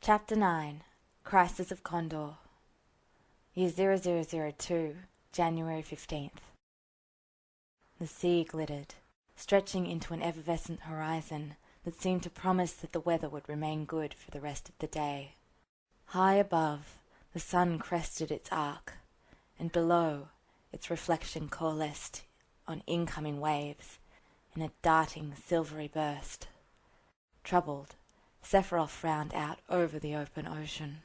Chapter 9. Crisis of Condor. Year 0002, January 15th. The sea glittered, stretching into an effervescent horizon that seemed to promise that the weather would remain good for the rest of the day. High above, the sun crested its arc, and below, its reflection coalesced on incoming waves in a darting silvery burst. Troubled, Sephiroth frowned out over the open ocean,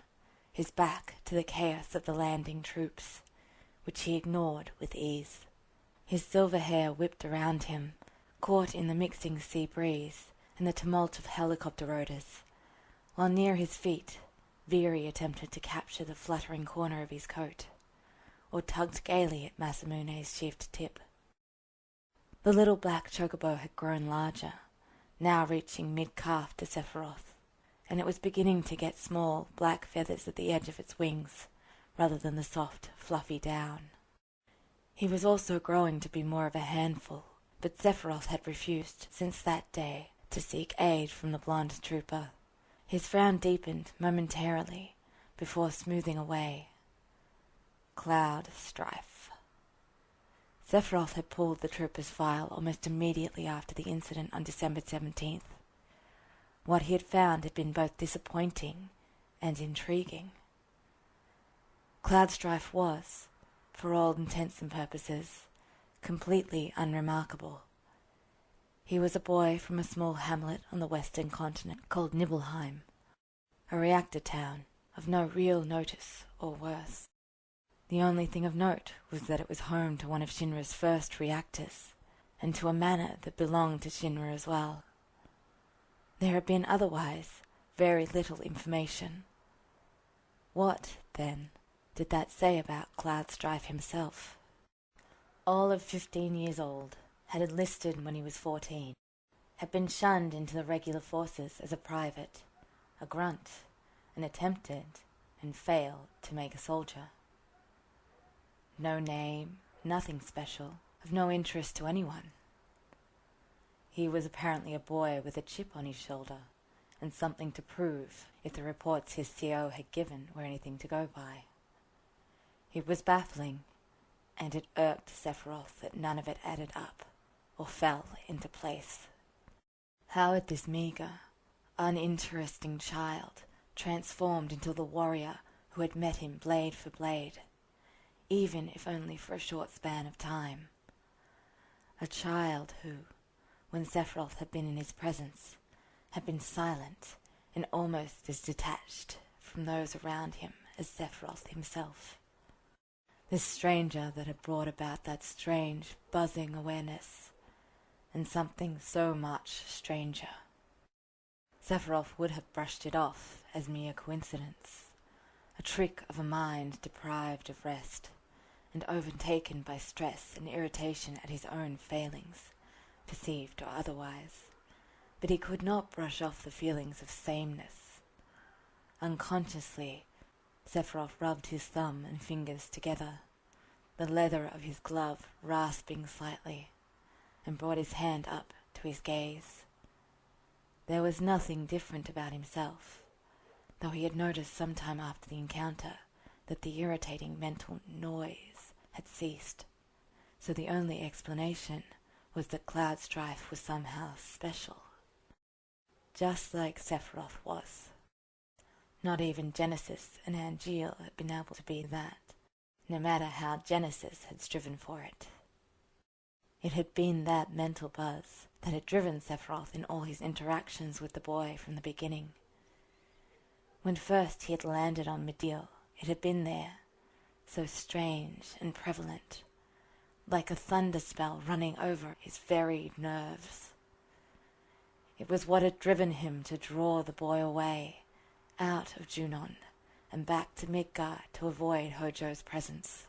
his back to the chaos of the landing troops, which he ignored with ease. His silver hair whipped around him, caught in the mixing sea breeze and the tumult of helicopter rotors, while near his feet, Veery attempted to capture the fluttering corner of his coat, or tugged gaily at Masamune's sheathed tip. The little black chocobo had grown larger, now reaching mid-calf to Sephiroth, and it was beginning to get small black feathers at the edge of its wings, rather than the soft, fluffy down. He was also growing to be more of a handful, but Sephiroth had refused, since that day, to seek aid from the blonde trooper. His frown deepened momentarily, before smoothing away. Cloud strife. Sephiroth had pulled the trooper's file almost immediately after the incident on December 17th. What he had found had been both disappointing and intriguing. Cloud strife was, for all intents and purposes, completely unremarkable. He was a boy from a small hamlet on the western continent called Nibelheim, a reactor town of no real notice or worth. The only thing of note was that it was home to one of Shinra's first reactors, and to a manor that belonged to Shinra as well. There had been otherwise very little information. What, then, did that say about Cloud Strife himself? All of 15 years old, had enlisted when he was 14, had been shunned into the regular forces as a private, a grunt, and attempted, and failed, to make a soldier. No name, nothing special, of no interest to anyone. He was apparently a boy with a chip on his shoulder, and something to prove if the reports his CO had given were anything to go by. It was baffling, and it irked Sephiroth that none of it added up, or fell into place. How had this meager, uninteresting child transformed into the warrior who had met him blade for blade, even if only for a short span of time? A child who, when Sephiroth had been in his presence, had been silent and almost as detached from those around him as Sephiroth himself. This stranger that had brought about that strange, buzzing awareness, and something so much stranger. Sephiroth would have brushed it off as mere coincidence, a trick of a mind deprived of rest, and overtaken by stress and irritation at his own failings, perceived or otherwise, but he could not brush off the feelings of sameness. Unconsciously, Sephiroth rubbed his thumb and fingers together, the leather of his glove rasping slightly, and brought his hand up to his gaze. There was nothing different about himself, though he had noticed some time after the encounter that the irritating mental noise had ceased, so the only explanation was that Cloud Strife was somehow special. Just like Sephiroth was. Not even Genesis and Angeal had been able to be that, no matter how Genesis had striven for it. It had been that mental buzz that had driven Sephiroth in all his interactions with the boy from the beginning. When first he had landed on Midil, it had been there, so strange and prevalent, like a thunder spell running over his very nerves. It was what had driven him to draw the boy away, out of Junon, and back to Midgar to avoid Hojo's presence.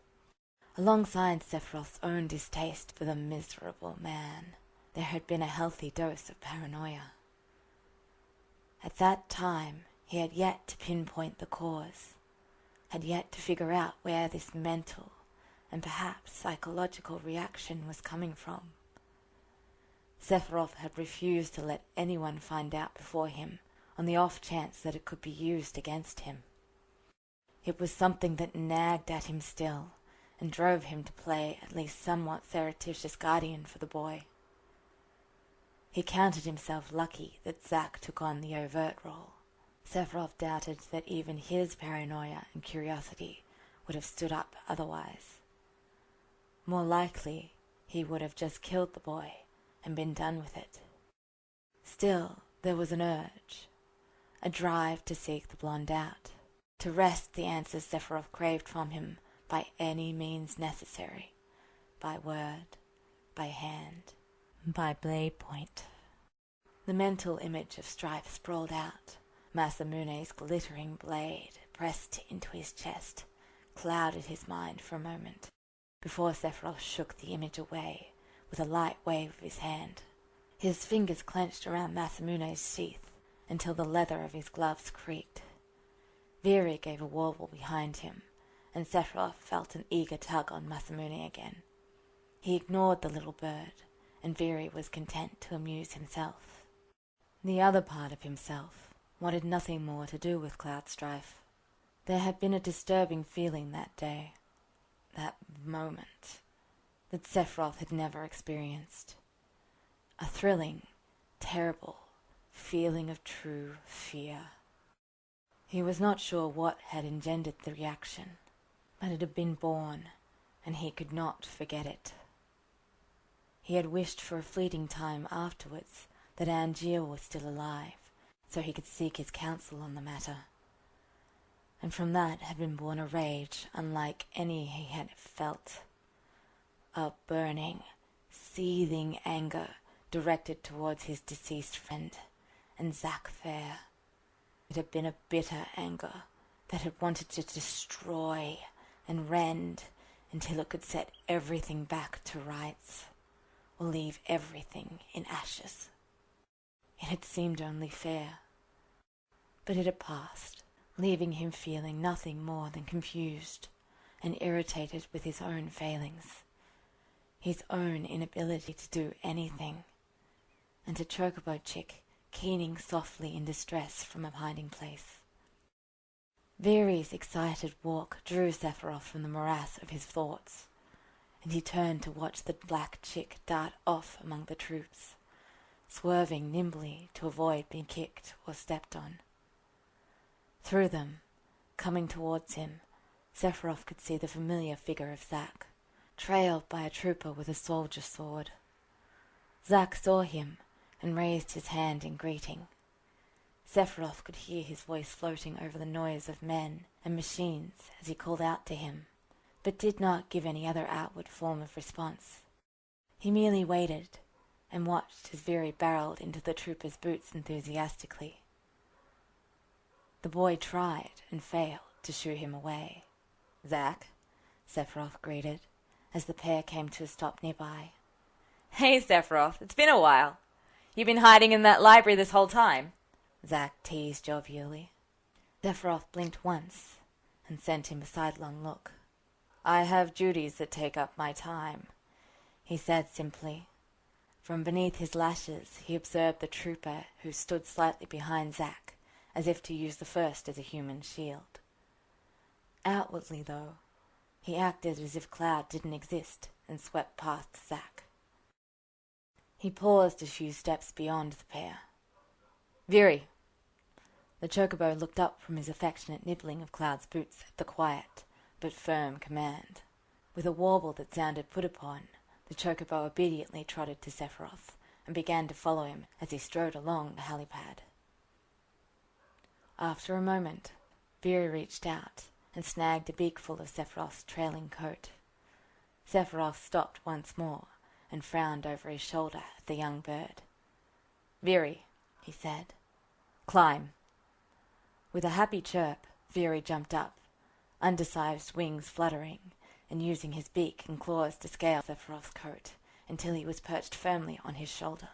Alongside Sephiroth's own distaste for the miserable man, there had been a healthy dose of paranoia. At that time, he had yet to pinpoint the cause, had yet to figure out where this mental and perhaps psychological reaction was coming from. Sephiroth had refused to let anyone find out before him on the off chance that it could be used against him. It was something that nagged at him still, and drove him to play at least somewhat surreptitious guardian for the boy. He counted himself lucky that Zack took on the overt role. Sephiroth doubted that even his paranoia and curiosity would have stood up otherwise. More likely, he would have just killed the boy and been done with it. Still, there was an urge, a drive to seek the blonde out, to wrest the answers Sephiroth craved from him by any means necessary, by word, by hand, by blade point. The mental image of Strife sprawled out, Masamune's glittering blade pressed into his chest, clouded his mind for a moment, before Sephiroth shook the image away with a light wave of his hand. His fingers clenched around Masamune's sheath until the leather of his gloves creaked. Viri gave a warble behind him, and Sephiroth felt an eager tug on Masamune again. He ignored the little bird, and Viri was content to amuse himself. The other part of himself wanted nothing more to do with Cloud Strife. There had been a disturbing feeling that day, that moment, that Sephiroth had never experienced. A thrilling, terrible feeling of true fear. He was not sure what had engendered the reaction, but it had been born, and he could not forget it. He had wished for a fleeting time afterwards that Angeal was still alive, so he could seek his counsel on the matter. And from that had been born a rage unlike any he had felt. A burning, seething anger directed towards his deceased friend, and Zack Fair. It had been a bitter anger that had wanted to destroy and rend until it could set everything back to rights, or leave everything in ashes. It had seemed only fair, but it had passed, leaving him feeling nothing more than confused and irritated with his own failings, his own inability to do anything, and a chocobo chick keening softly in distress from a hiding place. Viri's excited walk drew Sephiroth from the morass of his thoughts, and he turned to watch the black chick dart off among the troops, swerving nimbly to avoid being kicked or stepped on. Through them, coming towards him, Sephiroth could see the familiar figure of Zack, trailed by a trooper with a soldier sword. Zack saw him and raised his hand in greeting. Sephiroth could hear his voice floating over the noise of men and machines as he called out to him, but did not give any other outward form of response. He merely waited and watched as Viri barreled into the trooper's boots enthusiastically. The boy tried and failed to shoo him away. "Zack," Sephiroth greeted, as the pair came to a stop nearby. "Hey, Sephiroth, it's been a while. You been hiding in that library this whole time?" Zack teased jovially. Sephiroth blinked once and sent him a sidelong look. "I have duties that take up my time," he said simply. From beneath his lashes he observed the trooper who stood slightly behind Zack, as if to use the first as a human shield. Outwardly, though, he acted as if Cloud didn't exist and swept past Zack. He paused a few steps beyond the pair. "Viri!" The chocobo looked up from his affectionate nibbling of Cloud's boots at the quiet but firm command. With a warble that sounded put upon, the chocobo obediently trotted to Sephiroth and began to follow him as he strode along the helipad. After a moment, Viri reached out and snagged a beakful of Sephiroth's trailing coat. Sephiroth stopped once more and frowned over his shoulder at the young bird. "Viri," he said, "climb." With a happy chirp, Viri jumped up, undersized wings fluttering, and using his beak and claws to scale Sephiroth's coat until he was perched firmly on his shoulder.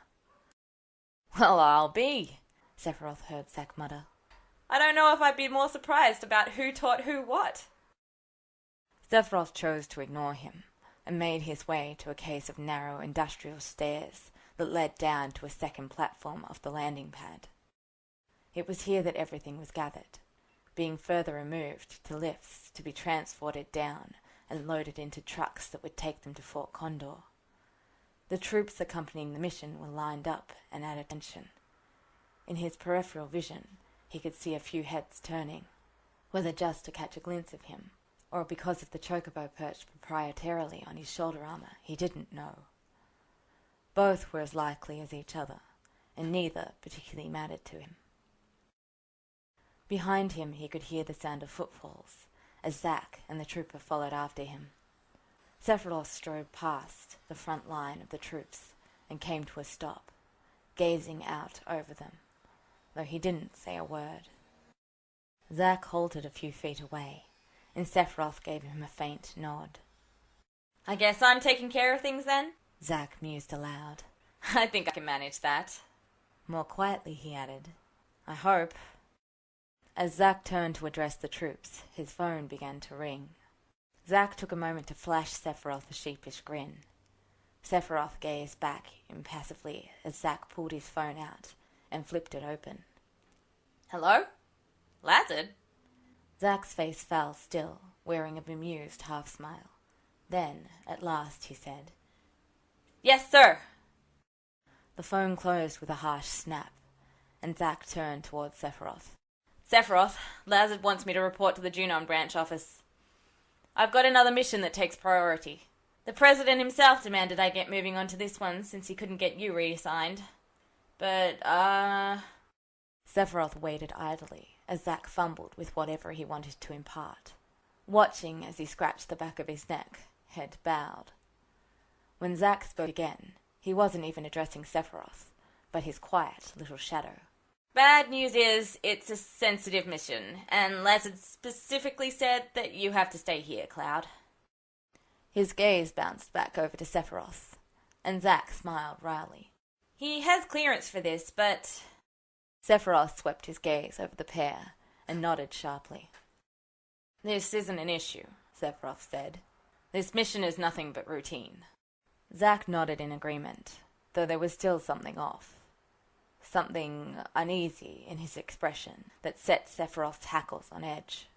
"Well, I'll be," Sephiroth heard Zack mutter. "I don't know if I'd be more surprised about who taught who what." Sephiroth chose to ignore him and made his way to a case of narrow industrial stairs that led down to a second platform of the landing pad. It was here that everything was gathered, being further removed to lifts to be transported down and loaded into trucks that would take them to Fort Condor. The troops accompanying the mission were lined up and at attention. In his peripheral vision, he could see a few heads turning, whether just to catch a glimpse of him, or because of the chocobo perched proprietarily on his shoulder armor, he didn't know. Both were as likely as each other, and neither particularly mattered to him. Behind him he could hear the sound of footfalls, as Zack and the trooper followed after him. Sephiroth strode past the front line of the troops and came to a stop, gazing out over them, though he didn't say a word. Zack halted a few feet away, and Sephiroth gave him a faint nod. "I guess I'm taking care of things then?" Zack mused aloud. "I think I can manage that." More quietly he added, "I hope." As Zack turned to address the troops, his phone began to ring. Zack took a moment to flash Sephiroth a sheepish grin. Sephiroth gazed back impassively as Zack pulled his phone out and flipped it open. "Hello? Lazard?" Zack's face fell still, wearing a bemused half-smile. Then, at last, he said, "Yes, sir." The phone closed with a harsh snap, and Zack turned towards Sephiroth. "Sephiroth, Lazard wants me to report to the Junon branch office. I've got another mission that takes priority. The President himself demanded I get moving on to this one since he couldn't get you reassigned. But, Sephiroth waited idly as Zack fumbled with whatever he wanted to impart, watching as he scratched the back of his neck, head bowed. When Zack spoke again, he wasn't even addressing Sephiroth, but his quiet little shadow. "Bad news is, it's a sensitive mission, and Lazard specifically said that you have to stay here, Cloud." His gaze bounced back over to Sephiroth, and Zack smiled wryly. "He has clearance for this, but—" Sephiroth swept his gaze over the pair and nodded sharply. "This isn't an issue," Sephiroth said. "This mission is nothing but routine." Zack nodded in agreement, though there was still something off. Something uneasy in his expression that set Sephiroth's hackles on edge.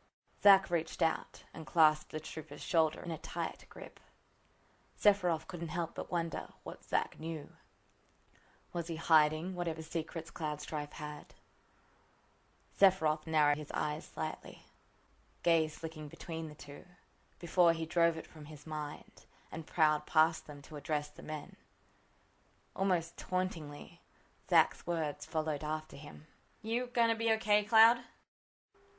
Zack reached out and clasped the trooper's shoulder in a tight grip. Sephiroth couldn't help but wonder what Zack knew. Was he hiding whatever secrets Cloudstrife had? Sephiroth narrowed his eyes slightly, gaze flicking between the two, before he drove it from his mind and prowled past them to address the men. Almost tauntingly, Zack's words followed after him. "You gonna be okay, Cloud?"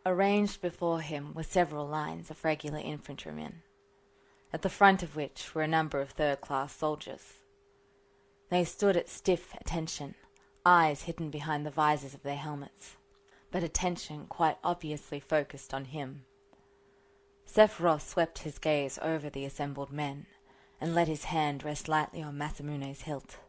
Arranged before him were several lines of regular infantrymen, at the front of which were a number of third-class soldiers. They stood at stiff attention, eyes hidden behind the visors of their helmets, but attention quite obviously focused on him. Sephiroth swept his gaze over the assembled men and let his hand rest lightly on Masamune's hilt.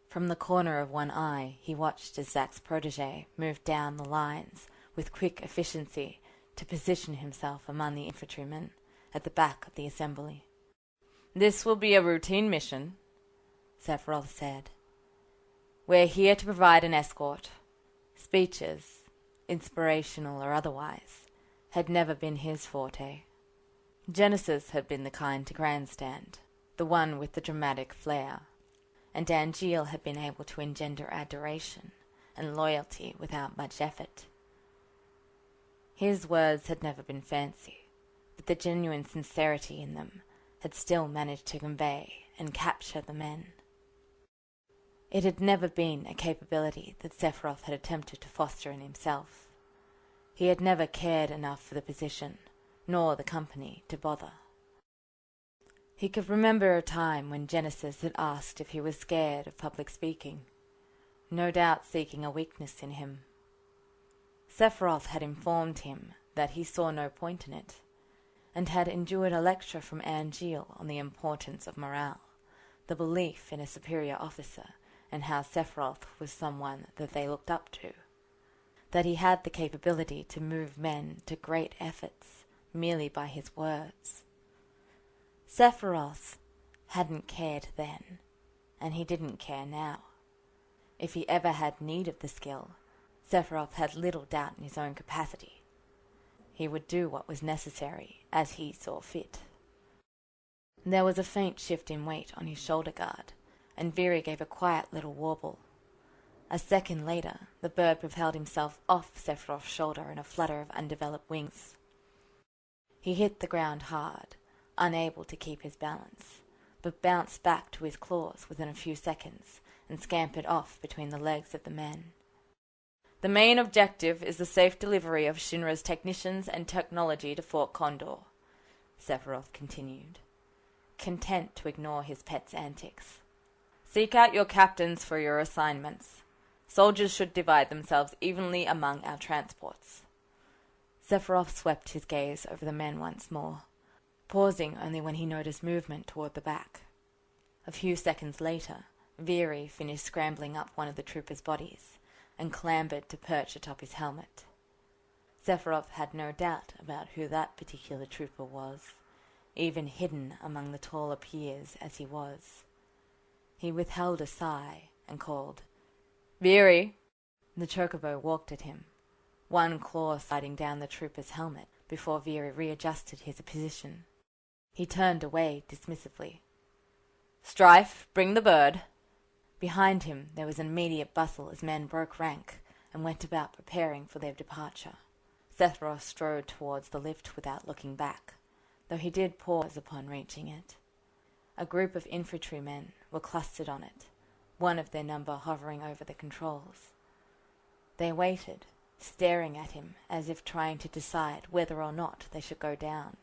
From the corner of one eye, he watched as Zack's protege moved down the lines with quick efficiency to position himself among the infantrymen at the back of the assembly. "This will be a routine mission," Sephiroth said. "We're here to provide an escort." Speeches, inspirational or otherwise, had never been his forte. Genesis had been the kind to grandstand, the one with the dramatic flair, and Angeal had been able to engender adoration and loyalty without much effort. His words had never been fancy, but the genuine sincerity in them had still managed to convey and capture the men. It had never been a capability that Sephiroth had attempted to foster in himself. He had never cared enough for the position, nor the company, to bother. He could remember a time when Genesis had asked if he was scared of public speaking, no doubt seeking a weakness in him. Sephiroth had informed him that he saw no point in it, and had endured a lecture from Angeal on the importance of morale, the belief in a superior officer, and how Sephiroth was someone that they looked up to, that he had the capability to move men to great efforts merely by his words. Sephiroth hadn't cared then, and he didn't care now. If he ever had need of the skill, Sephiroth had little doubt in his own capacity. He would do what was necessary as he saw fit. There was a faint shift in weight on his shoulder guard, and Viri gave a quiet little warble. A second later, the bird propelled himself off Sephiroth's shoulder in a flutter of undeveloped wings. He hit the ground hard, unable to keep his balance, but bounced back to his claws within a few seconds and scampered off between the legs of the men. The main objective is the safe delivery of Shinra's technicians and technology to Fort Condor, Sephiroth continued, content to ignore his pet's antics. Seek out your captains for your assignments. Soldiers should divide themselves evenly among our transports. Sephiroth swept his gaze over the men once more, pausing only when he noticed movement toward the back. A few seconds later, Viri finished scrambling up one of the troopers' bodies and clambered to perch atop his helmet. Sephiroth had no doubt about who that particular trooper was, even hidden among the taller peers as he was. He withheld a sigh and called, "Viri!" The chocobo walked at him, one claw sliding down the trooper's helmet before Viri readjusted his position. He turned away dismissively. "Strife, bring the bird." Behind him there was an immediate bustle as men broke rank and went about preparing for their departure. Sephiroth strode towards the lift without looking back, though he did pause upon reaching it. A group of infantrymen were clustered on it, one of their number hovering over the controls. They waited, staring at him as if trying to decide whether or not they should go down.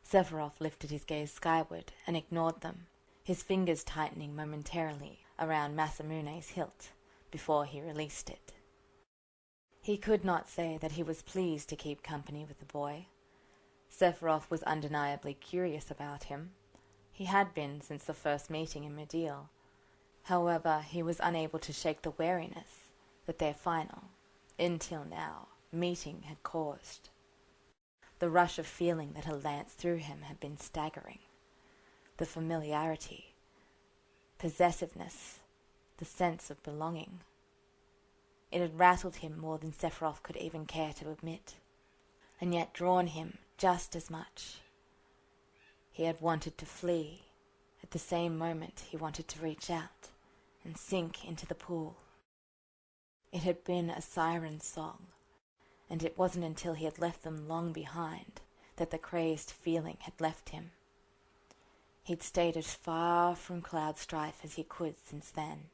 Sephiroth lifted his gaze skyward and ignored them, his fingers tightening momentarily around Masamune's hilt before he released it. He could not say that he was pleased to keep company with the boy. Sephiroth was undeniably curious about him. He had been since the first meeting in Medeal. However, he was unable to shake the wariness that their final, until now, meeting had caused. The rush of feeling that had lanced through him had been staggering. The familiarity, possessiveness, the sense of belonging. It had rattled him more than Sephiroth could even care to admit, and yet drawn him just as much. He had wanted to flee. At the same moment he wanted to reach out and sink into the pool. It had been a siren's song, and it wasn't until he had left them long behind that the crazed feeling had left him. He'd stayed as far from Cloud Strife as he could since then.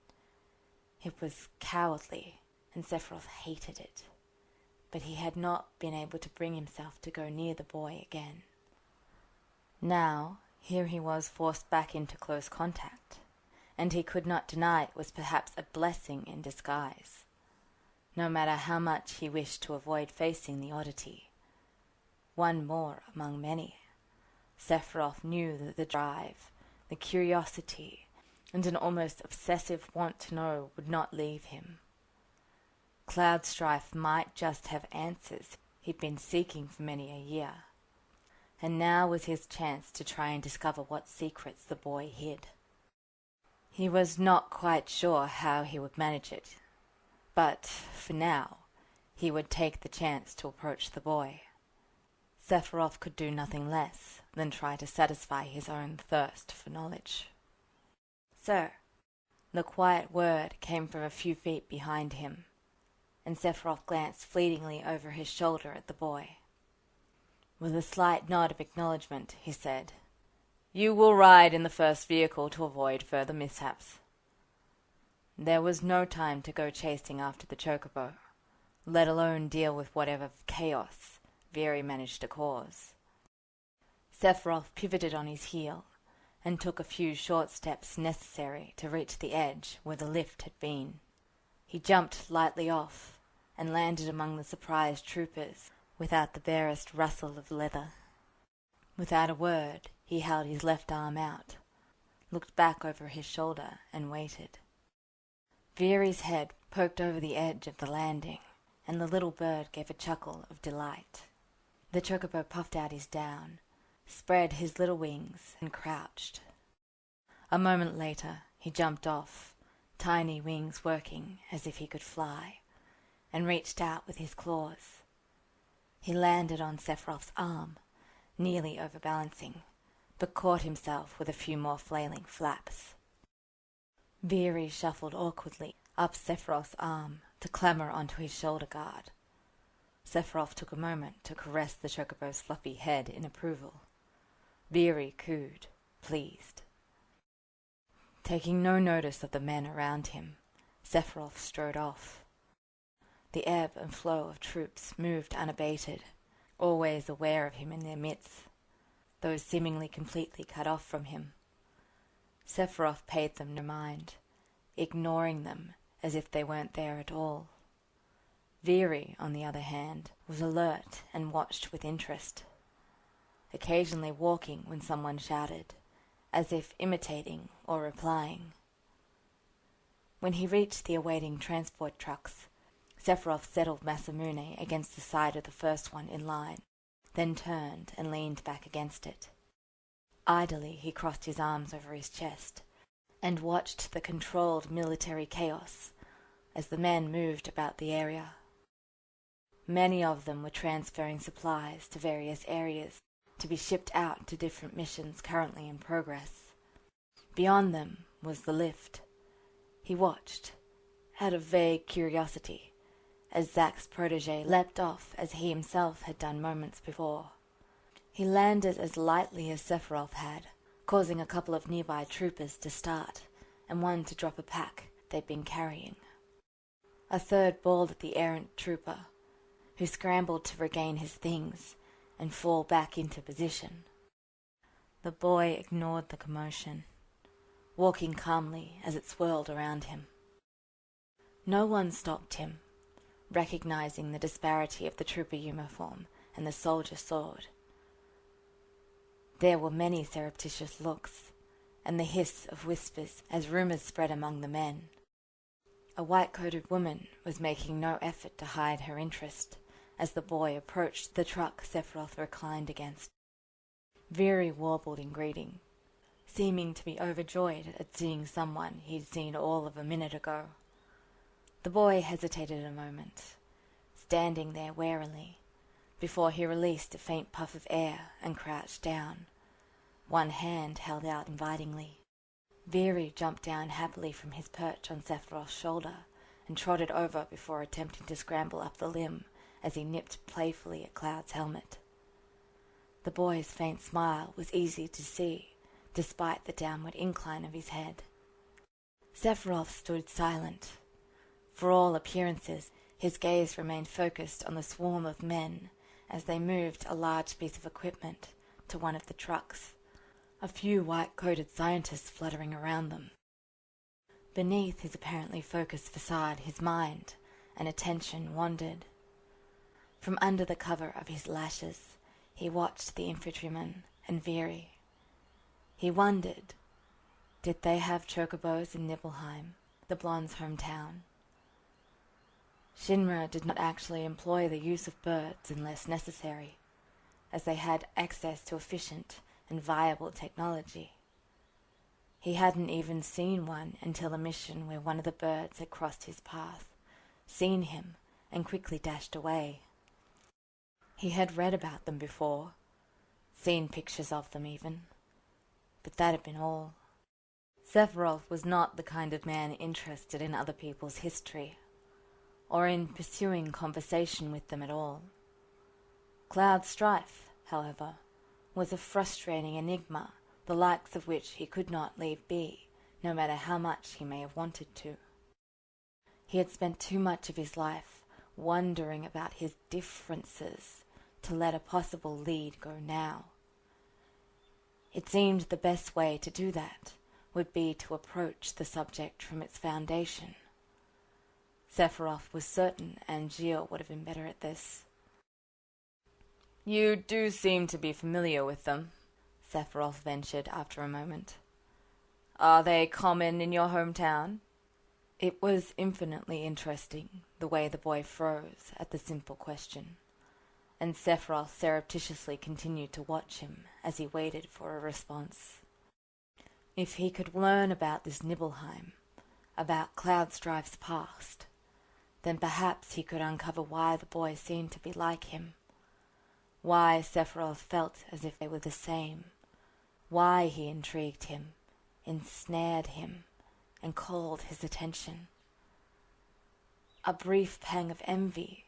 It was cowardly, and Sephiroth hated it, but he had not been able to bring himself to go near the boy again. Now, here he was forced back into close contact, and he could not deny it was perhaps a blessing in disguise. No matter how much he wished to avoid facing the oddity, one more among many, Sephiroth knew that the drive, the curiosity, and an almost obsessive want to know would not leave him. Cloud Strife might just have answers he'd been seeking for many a year, and now was his chance to try and discover what secrets the boy hid. He was not quite sure how he would manage it, but for now he would take the chance to approach the boy. Sephiroth could do nothing less than try to satisfy his own thirst for knowledge. "Sir," the quiet word came from a few feet behind him, and Sephiroth glanced fleetingly over his shoulder at the boy. With a slight nod of acknowledgement, he said, "You will ride in the first vehicle to avoid further mishaps." There was no time to go chasing after the chocobo, let alone deal with whatever chaos Viri managed to cause. Sephiroth pivoted on his heel and took a few short steps necessary to reach the edge where the lift had been. He jumped lightly off and landed among the surprised troopers without the barest rustle of leather. Without a word, he held his left arm out, looked back over his shoulder, and waited. Viri's head poked over the edge of the landing, and the little bird gave a chuckle of delight. The chocobo puffed out his down, spread his little wings, and crouched. A moment later, he jumped off, tiny wings working as if he could fly, and reached out with his claws. He landed on Sephiroth's arm, nearly overbalancing, but caught himself with a few more flailing flaps. Veery shuffled awkwardly up Sephiroth's arm to clamber onto his shoulder guard. Sephiroth took a moment to caress the chocobo's fluffy head in approval. Veery cooed, pleased. Taking no notice of the men around him, Sephiroth strode off. The ebb and flow of troops moved unabated, always aware of him in their midst, though seemingly completely cut off from him. Sephiroth paid them no mind, ignoring them as if they weren't there at all. Veery, on the other hand, was alert and watched with interest, occasionally walking when someone shouted, as if imitating or replying. When he reached the awaiting transport trucks, Sephiroth settled Masamune against the side of the first one in line, then turned and leaned back against it. Idly he crossed his arms over his chest and watched the controlled military chaos as the men moved about the area. Many of them were transferring supplies to various areas to be shipped out to different missions currently in progress. Beyond them was the lift. He watched, out of vague curiosity, as Zack's protege leapt off as he himself had done moments before. He landed as lightly as Sephiroth had, causing a couple of nearby troopers to start, and one to drop a pack they'd been carrying. A third bawled at the errant trooper, who scrambled to regain his things and fall back into position. The boy ignored the commotion, walking calmly as it swirled around him. No one stopped him, recognizing the disparity of the trooper uniform and the soldier sword. There were many surreptitious looks, and the hiss of whispers as rumors spread among the men. A white-coated woman was making no effort to hide her interest as the boy approached the truck Sephiroth reclined against. Veery warbled in greeting, seeming to be overjoyed at seeing someone he'd seen all of a minute ago. The boy hesitated a moment, standing there warily, before he released a faint puff of air and crouched down, one hand held out invitingly. Veery jumped down happily from his perch on Sephiroth's shoulder and trotted over before attempting to scramble up the limb as he nipped playfully at Cloud's helmet. The boy's faint smile was easy to see, despite the downward incline of his head. Sephiroth stood silent. For all appearances, his gaze remained focused on the swarm of men as they moved a large piece of equipment to one of the trucks, a few white-coated scientists fluttering around them. Beneath his apparently focused facade, his mind and attention wandered. From under the cover of his lashes, he watched the infantrymen and Veery. He wondered, did they have chocobos in Nibelheim, the blonde's hometown? Shinra did not actually employ the use of birds unless necessary, as they had access to efficient and viable technology. He hadn't even seen one until a mission where one of the birds had crossed his path, seen him, and quickly dashed away. He had read about them before, seen pictures of them even, but that had been all. Sephiroth was not the kind of man interested in other people's history, or in pursuing conversation with them at all. Cloud Strife, however, was a frustrating enigma, the likes of which he could not leave be, no matter how much he may have wanted to. He had spent too much of his life wondering about his differences to let a possible lead go now. It seemed the best way to do that would be to approach the subject from its foundation. Sephiroth was certain Angeal would have been better at this. "You do seem to be familiar with them," Sephiroth ventured after a moment. "Are they common in your hometown?" It was infinitely interesting, the way the boy froze at the simple question, and Sephiroth surreptitiously continued to watch him as he waited for a response. If he could learn about this Nibelheim, about Cloud Strife's past, then perhaps he could uncover why the boy seemed to be like him, why Sephiroth felt as if they were the same, why he intrigued him, ensnared him, and called his attention. A brief pang of envy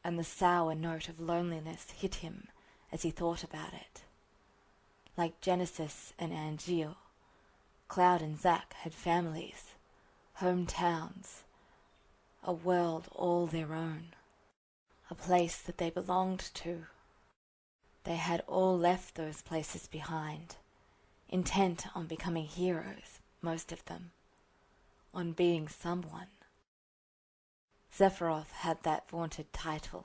and the sour note of loneliness hit him as he thought about it. Like Genesis and Angeal, Cloud and Zack had families, hometowns, a world all their own, a place that they belonged to. They had all left those places behind, intent on becoming heroes, most of them, on being someone. Sephiroth had that vaunted title,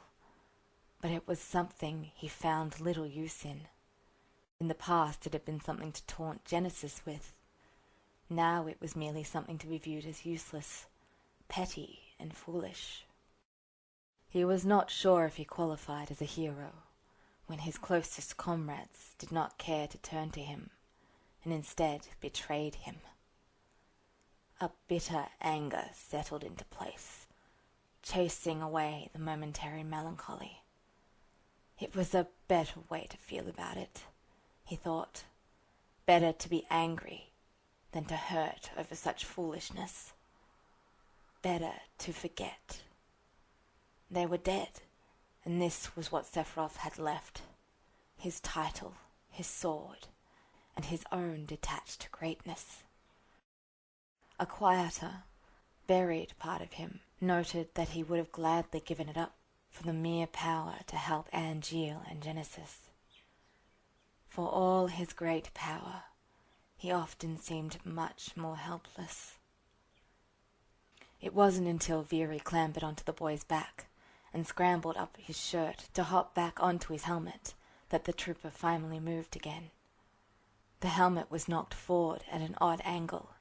but it was something he found little use in. In the past it had been something to taunt Genesis with. Now it was merely something to be viewed as useless, petty, and foolish. He was not sure if he qualified as a hero, when his closest comrades did not care to turn to him, and instead betrayed him. A bitter anger settled into place, chasing away the momentary melancholy. It was a better way to feel about it, he thought. Better to be angry than to hurt over such foolishness. Better to forget. They were dead, and this was what Sephiroth had left. His title, his sword, and his own detached greatness. A quieter, buried part of him noted that he would have gladly given it up for the mere power to help Angeal and Genesis. For all his great power, he often seemed much more helpless. It wasn't until Veery clambered onto the boy's back and scrambled up his shirt to hop back onto his helmet that the trooper finally moved again. The helmet was knocked forward at an odd angle,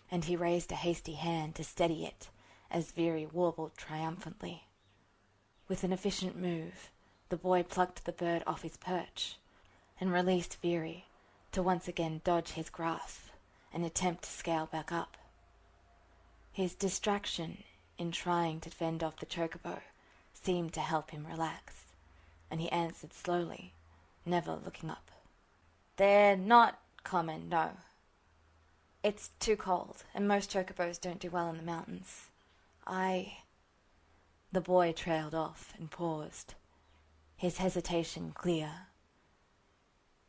and he raised a hasty hand to steady it as Veery warbled triumphantly. With an efficient move, the boy plucked the bird off his perch and released Veery to once again dodge his grasp and attempt to scale back up. His distraction in trying to fend off the chocobo seemed to help him relax, and he answered slowly, never looking up. "They're not common, no. It's too cold, and most chocobos don't do well in the mountains. The boy trailed off and paused, his hesitation clear.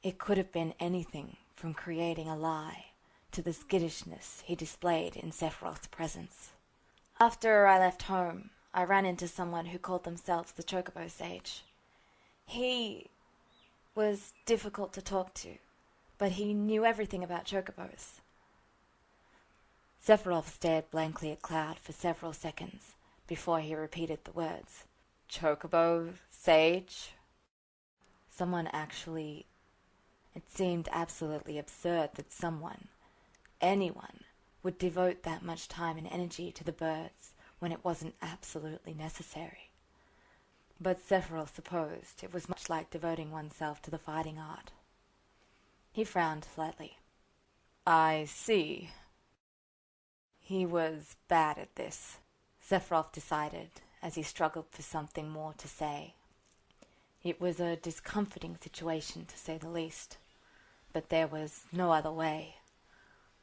It could have been anything from creating a lie to the skittishness he displayed in Sephiroth's presence. After I left home, I ran into someone who called themselves the Chocobo Sage. He was difficult to talk to, but he knew everything about chocobos." Sephiroth stared blankly at Cloud for several seconds before he repeated the words. "Chocobo Sage?" Someone actually... It seemed absolutely absurd that someone, anyone, would devote that much time and energy to the birds when it wasn't absolutely necessary. But Sephiroth supposed it was much like devoting oneself to the fighting art. He frowned slightly. "I see." He was bad at this, Sephiroth decided as he struggled for something more to say. It was a discomforting situation, to say the least, but there was no other way.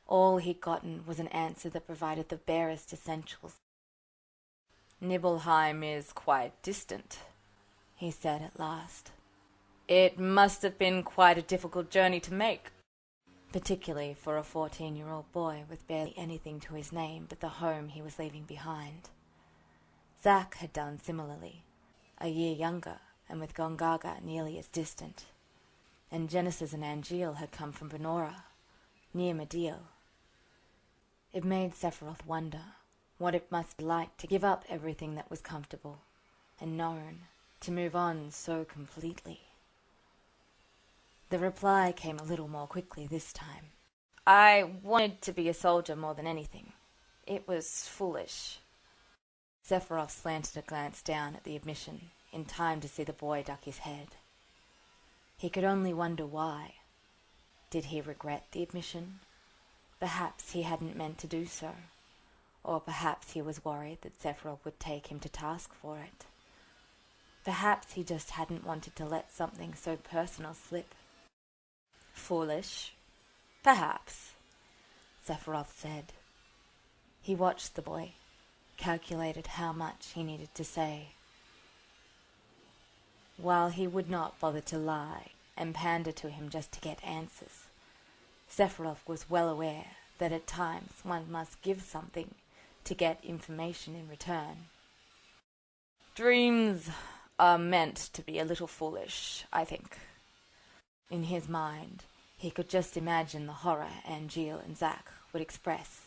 All he'd gotten was an answer that provided the barest essentials. "Nibelheim is quite distant," he said at last. "It must have been quite a difficult journey to make." Particularly for a 14-year-old boy with barely anything to his name but the home he was leaving behind. Zack had done similarly, a year younger and with Gongaga nearly as distant, and Genesis and Angeal had come from Benora, near Medeal. It made Sephiroth wonder what it must be like to give up everything that was comfortable and known, to move on so completely. The reply came a little more quickly this time. "I wanted to be a soldier more than anything. It was foolish." Sephiroth slanted a glance down at the admission, in time to see the boy duck his head. He could only wonder why. Did he regret the admission? Perhaps he hadn't meant to do so. Or perhaps he was worried that Sephiroth would take him to task for it. Perhaps he just hadn't wanted to let something so personal slip. Foolish? Perhaps, Sephiroth said. He watched the boy, calculated how much he needed to say. While he would not bother to lie and pander to him just to get answers, Sephiroth was well aware that at times one must give something to get information in return. Dreams are meant to be a little foolish, I think. In his mind, he could just imagine the horror Angeal and Zack would express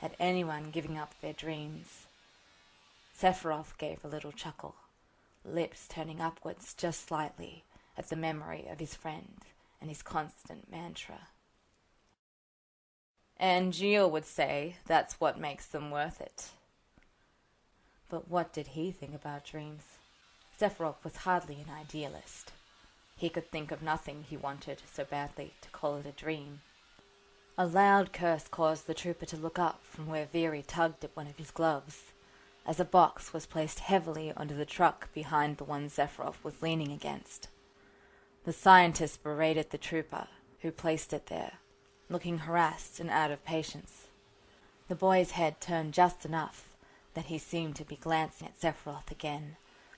at anyone giving up their dreams. Sephiroth gave a little chuckle, lips turning upwards just slightly at the memory of his friend and his constant mantra. Angeal would say that's what makes them worth it. But what did he think about dreams? Sephiroth was hardly an idealist. He could think of nothing he wanted so badly to call it a dream. A loud curse caused the trooper to look up from where Veery tugged at one of his gloves, as a box was placed heavily onto the truck behind the one Sephiroth was leaning against. The scientist berated the trooper, who placed it there, looking harassed and out of patience. The boy's head turned just enough that he seemed to be glancing at Sephiroth again,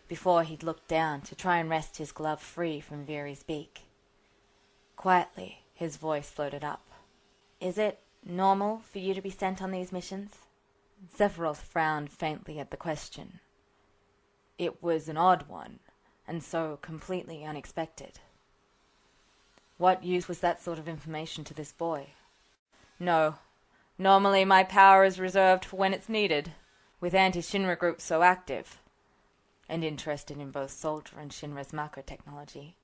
before he looked down to try and wrest his glove free from Veery's beak. Quietly, his voice floated up. "Is it normal for you to be sent on these missions?" Sephiroth frowned faintly at the question. It was an odd one, and so completely unexpected. What use was that sort of information to this boy? No. Normally my power is reserved for when it's needed, with anti-Shinra groups so active, and interested in both Soldier and Shinra's Mako technology.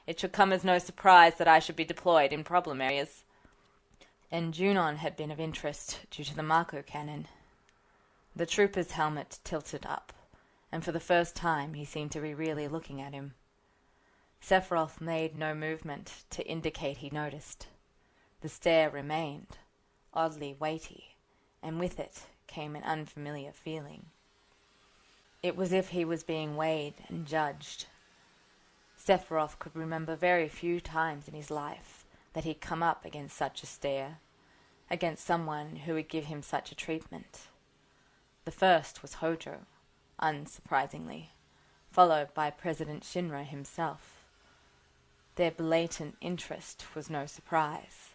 It should come as no surprise that I should be deployed in problem areas. And Junon had been of interest due to the Mako cannon. The trooper's helmet tilted up, and for the first time he seemed to be really looking at him. Sephiroth made no movement to indicate he noticed. The stare remained, oddly weighty, and with it came an unfamiliar feeling. It was as if he was being weighed and judged. Sephiroth could remember very few times in his life that he'd come up against such a stare, against someone who would give him such a treatment. The first was Hojo, unsurprisingly, followed by President Shinra himself. Their blatant interest was no surprise.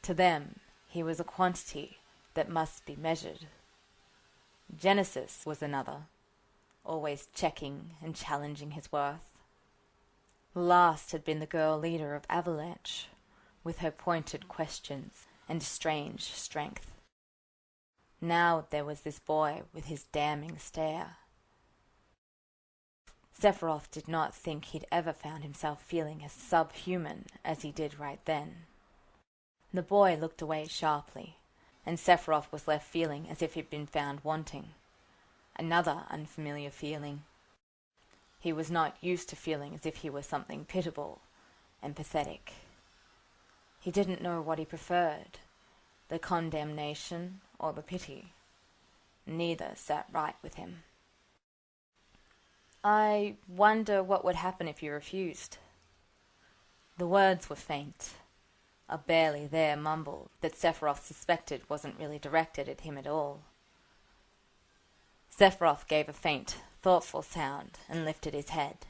To them, he was a quantity that must be measured. Genesis was another, always checking and challenging his worth. Last had been the girl leader of Avalanche, with her pointed questions and strange strength. Now there was this boy with his damning stare. Sephiroth did not think he'd ever found himself feeling as subhuman as he did right then. The boy looked away sharply, and Sephiroth was left feeling as if he'd been found wanting. Another unfamiliar feeling. He was not used to feeling as if he were something pitiable and pathetic. He didn't know what he preferred, the condemnation or the pity. Neither sat right with him. "I wonder what would happen if you refused." The words were faint, a barely there mumble that Sephiroth suspected wasn't really directed at him at all. Sephiroth gave a faint, thoughtful sound and lifted his head.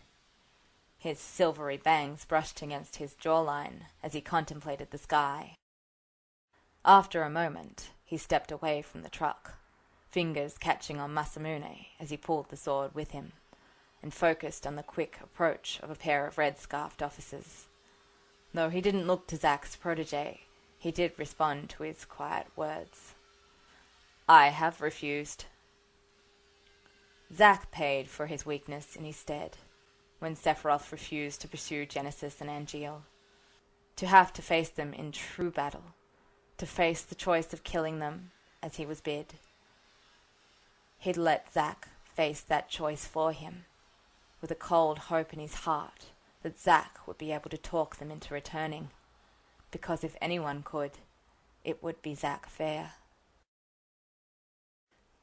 His silvery bangs brushed against his jawline as he contemplated the sky. After a moment, he stepped away from the truck, fingers catching on Masamune as he pulled the sword with him, and focused on the quick approach of a pair of red-scarfed officers. Though he didn't look to Zack's protege, he did respond to his quiet words. "I have refused." Zack paid for his weakness in his stead, when Sephiroth refused to pursue Genesis and Angeal. To have to face them in true battle, to face the choice of killing them, as he was bid. He'd let Zack face that choice for him, with a cold hope in his heart that Zack would be able to talk them into returning, because if anyone could, it would be Zack Fair.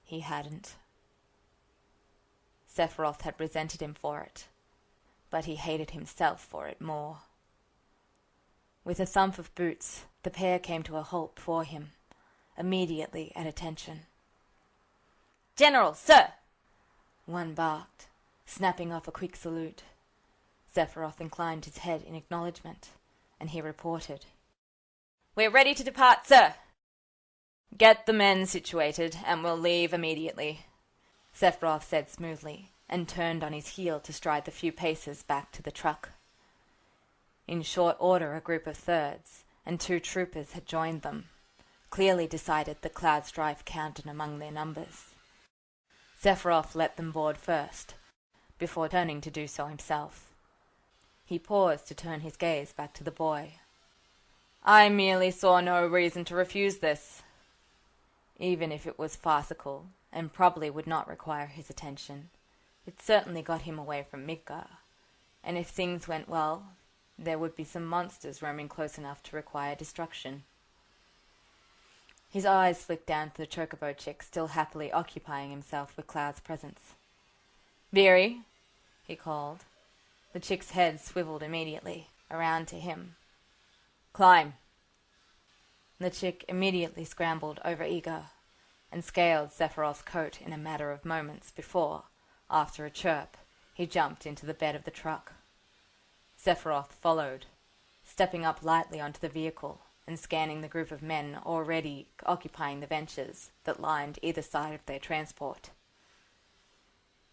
He hadn't. Sephiroth had resented him for it, but he hated himself for it more. With a thump of boots, the pair came to a halt before him, immediately at attention. "General, sir!" One barked, snapping off a quick salute. Sephiroth inclined his head in acknowledgement, and he reported. "We're ready to depart, sir." "Get the men situated, and we'll leave immediately," Sephiroth said smoothly, and turned on his heel to stride the few paces back to the truck. In short order a group of thirds, and 2 troopers had joined them, clearly decided the Cloud Strife counted among their numbers. Sephiroth let them board first, before turning to do so himself. He paused to turn his gaze back to the boy. "I merely saw no reason to refuse this." Even if it was farcical, and probably would not require his attention, it certainly got him away from Midgar, and if things went well, there would be some monsters roaming close enough to require destruction. His eyes flicked down to the chocobo chick still happily occupying himself with Cloud's presence. "Veery," he called. The chick's head swiveled immediately, around to him. "Climb." The chick immediately scrambled over Ego, and scaled Sephiroth's coat in a matter of moments before, after a chirp, he jumped into the bed of the truck. Sephiroth followed, stepping up lightly onto the vehicle and scanning the group of men already occupying the benches that lined either side of their transport.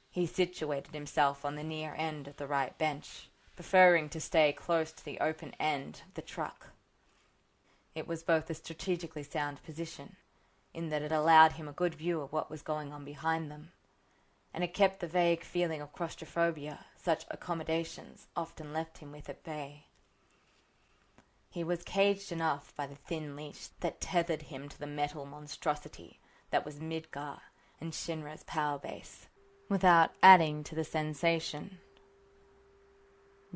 He situated himself on the near end of the right bench, preferring to stay close to the open end of the truck. It was both a strategically sound position, in that it allowed him a good view of what was going on behind them, and it kept the vague feeling of claustrophobia such accommodations often left him with at bay. He was caged enough by the thin leash that tethered him to the metal monstrosity that was Midgar and Shinra's power base, without adding to the sensation.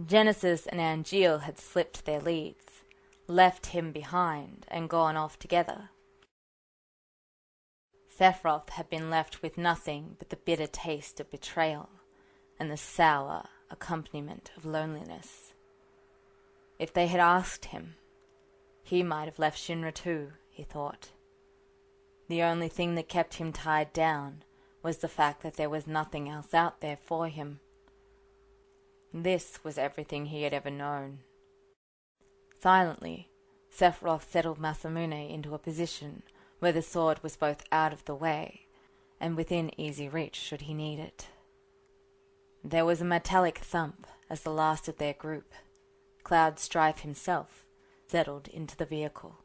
Genesis and Angeal had slipped their leads, left him behind, and gone off together. Sephiroth had been left with nothing but the bitter taste of betrayal and the sour accompaniment of loneliness. If they had asked him, he might have left Shinra too, he thought. The only thing that kept him tied down was the fact that there was nothing else out there for him. This was everything he had ever known. Silently, Sephiroth settled Masamune into a position where the sword was both out of the way and within easy reach should he need it. There was a metallic thump as the last of their group, Cloud Strife himself, settled into the vehicle.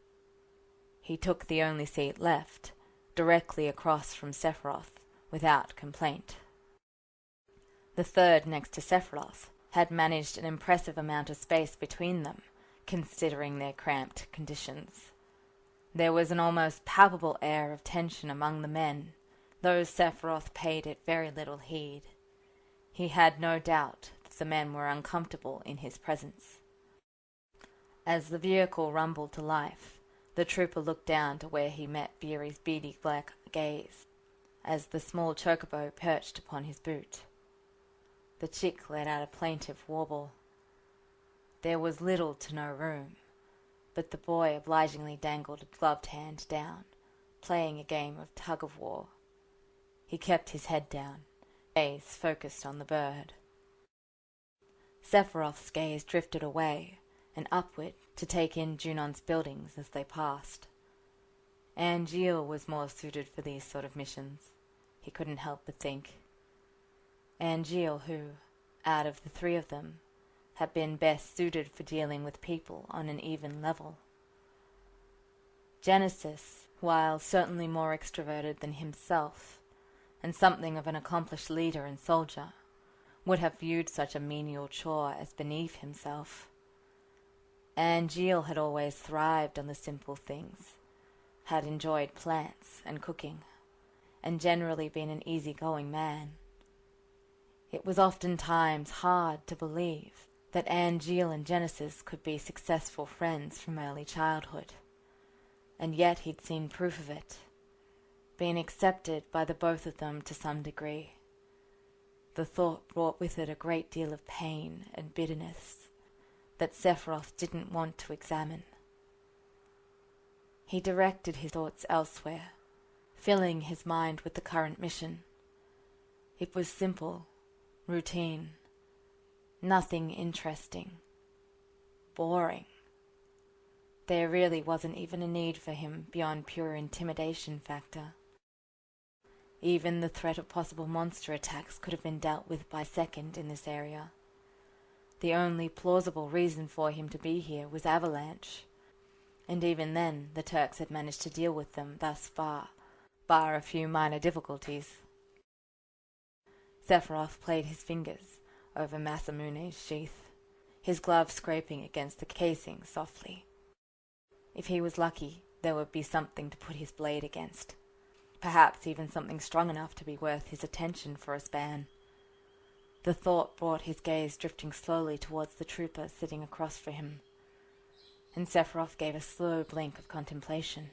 He took the only seat left, directly across from Sephiroth, without complaint. The third next to Sephiroth had managed an impressive amount of space between them, considering their cramped conditions. There was an almost palpable air of tension among the men, though Sephiroth paid it very little heed. He had no doubt that the men were uncomfortable in his presence. As the vehicle rumbled to life, the trooper looked down to where he met Veery's beady black gaze, as the small chocobo perched upon his boot. The chick let out a plaintive warble. There was little to no room, but the boy obligingly dangled a gloved hand down, playing a game of tug-of-war. He kept his head down, gaze focused on the bird. Sephiroth's gaze drifted away and upward to take in Junon's buildings as they passed. Angeal was more suited for these sort of missions, he couldn't help but think. Angeal who, out of the 3 of them, had been best suited for dealing with people on an even level. Genesis, while certainly more extroverted than himself, and something of an accomplished leader and soldier, would have viewed such a menial chore as beneath himself. Angeal had always thrived on the simple things, had enjoyed plants and cooking, and generally been an easy-going man. It was oftentimes hard to believe that Angeal and Genesis could be successful friends from early childhood, and yet he'd seen proof of it. been accepted by the both of them to some degree. The thought brought with it a great deal of pain and bitterness that Sephiroth didn't want to examine. He directed his thoughts elsewhere, filling his mind with the current mission. It was simple, routine, nothing interesting, boring. There really wasn't even a need for him beyond pure intimidation factor. Even the threat of possible monster attacks could have been dealt with by second in this area. The only plausible reason for him to be here was avalanche, and even then the Turks had managed to deal with them thus far, bar a few minor difficulties. Sephiroth played his fingers over Masamune's sheath, his glove scraping against the casing softly. If he was lucky, there would be something to put his blade against. Perhaps even something strong enough to be worth his attention for a span. The thought brought his gaze drifting slowly towards the trooper sitting across from him, and Sephiroth gave a slow blink of contemplation.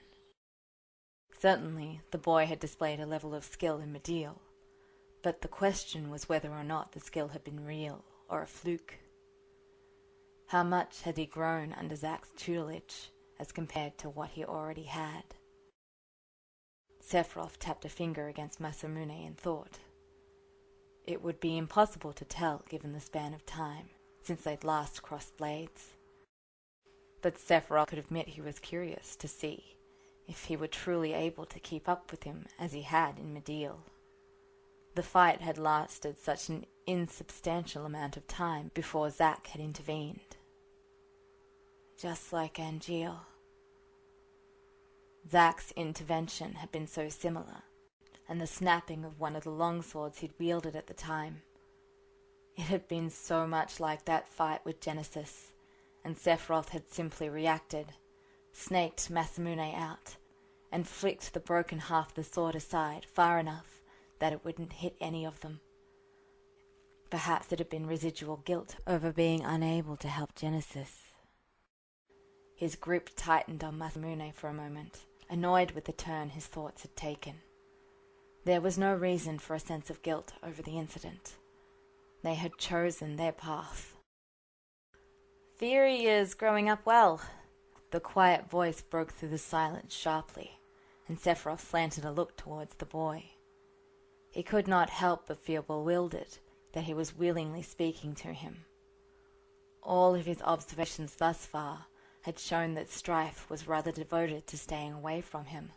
Certainly, the boy had displayed a level of skill in Medial, but the question was whether or not the skill had been real or a fluke. How much had he grown under Zack's tutelage as compared to what he already had? Sephiroth tapped a finger against Masamune and thought. It would be impossible to tell given the span of time since they'd last crossed blades. But Sephiroth could admit he was curious to see if he were truly able to keep up with him as he had in Medial. The fight had lasted such an insubstantial amount of time before Zack had intervened. Just like Angeal. Zack's intervention had been so similar, and the snapping of one of the longswords he'd wielded at the time. It had been so much like that fight with Genesis, and Sephiroth had simply reacted, snaked Masamune out, and flicked the broken half of the sword aside far enough that it wouldn't hit any of them. Perhaps it had been residual guilt over being unable to help Genesis. His grip tightened on Masamune for a moment, annoyed with the turn his thoughts had taken. There was no reason for a sense of guilt over the incident. They had chosen their path. Theory is growing up well. The quiet voice broke through the silence sharply, and Sephiroth slanted a look towards the boy. He could not help but feel bewildered that he was willingly speaking to him. All of his observations thus far had shown that Strife was rather devoted to staying away from him.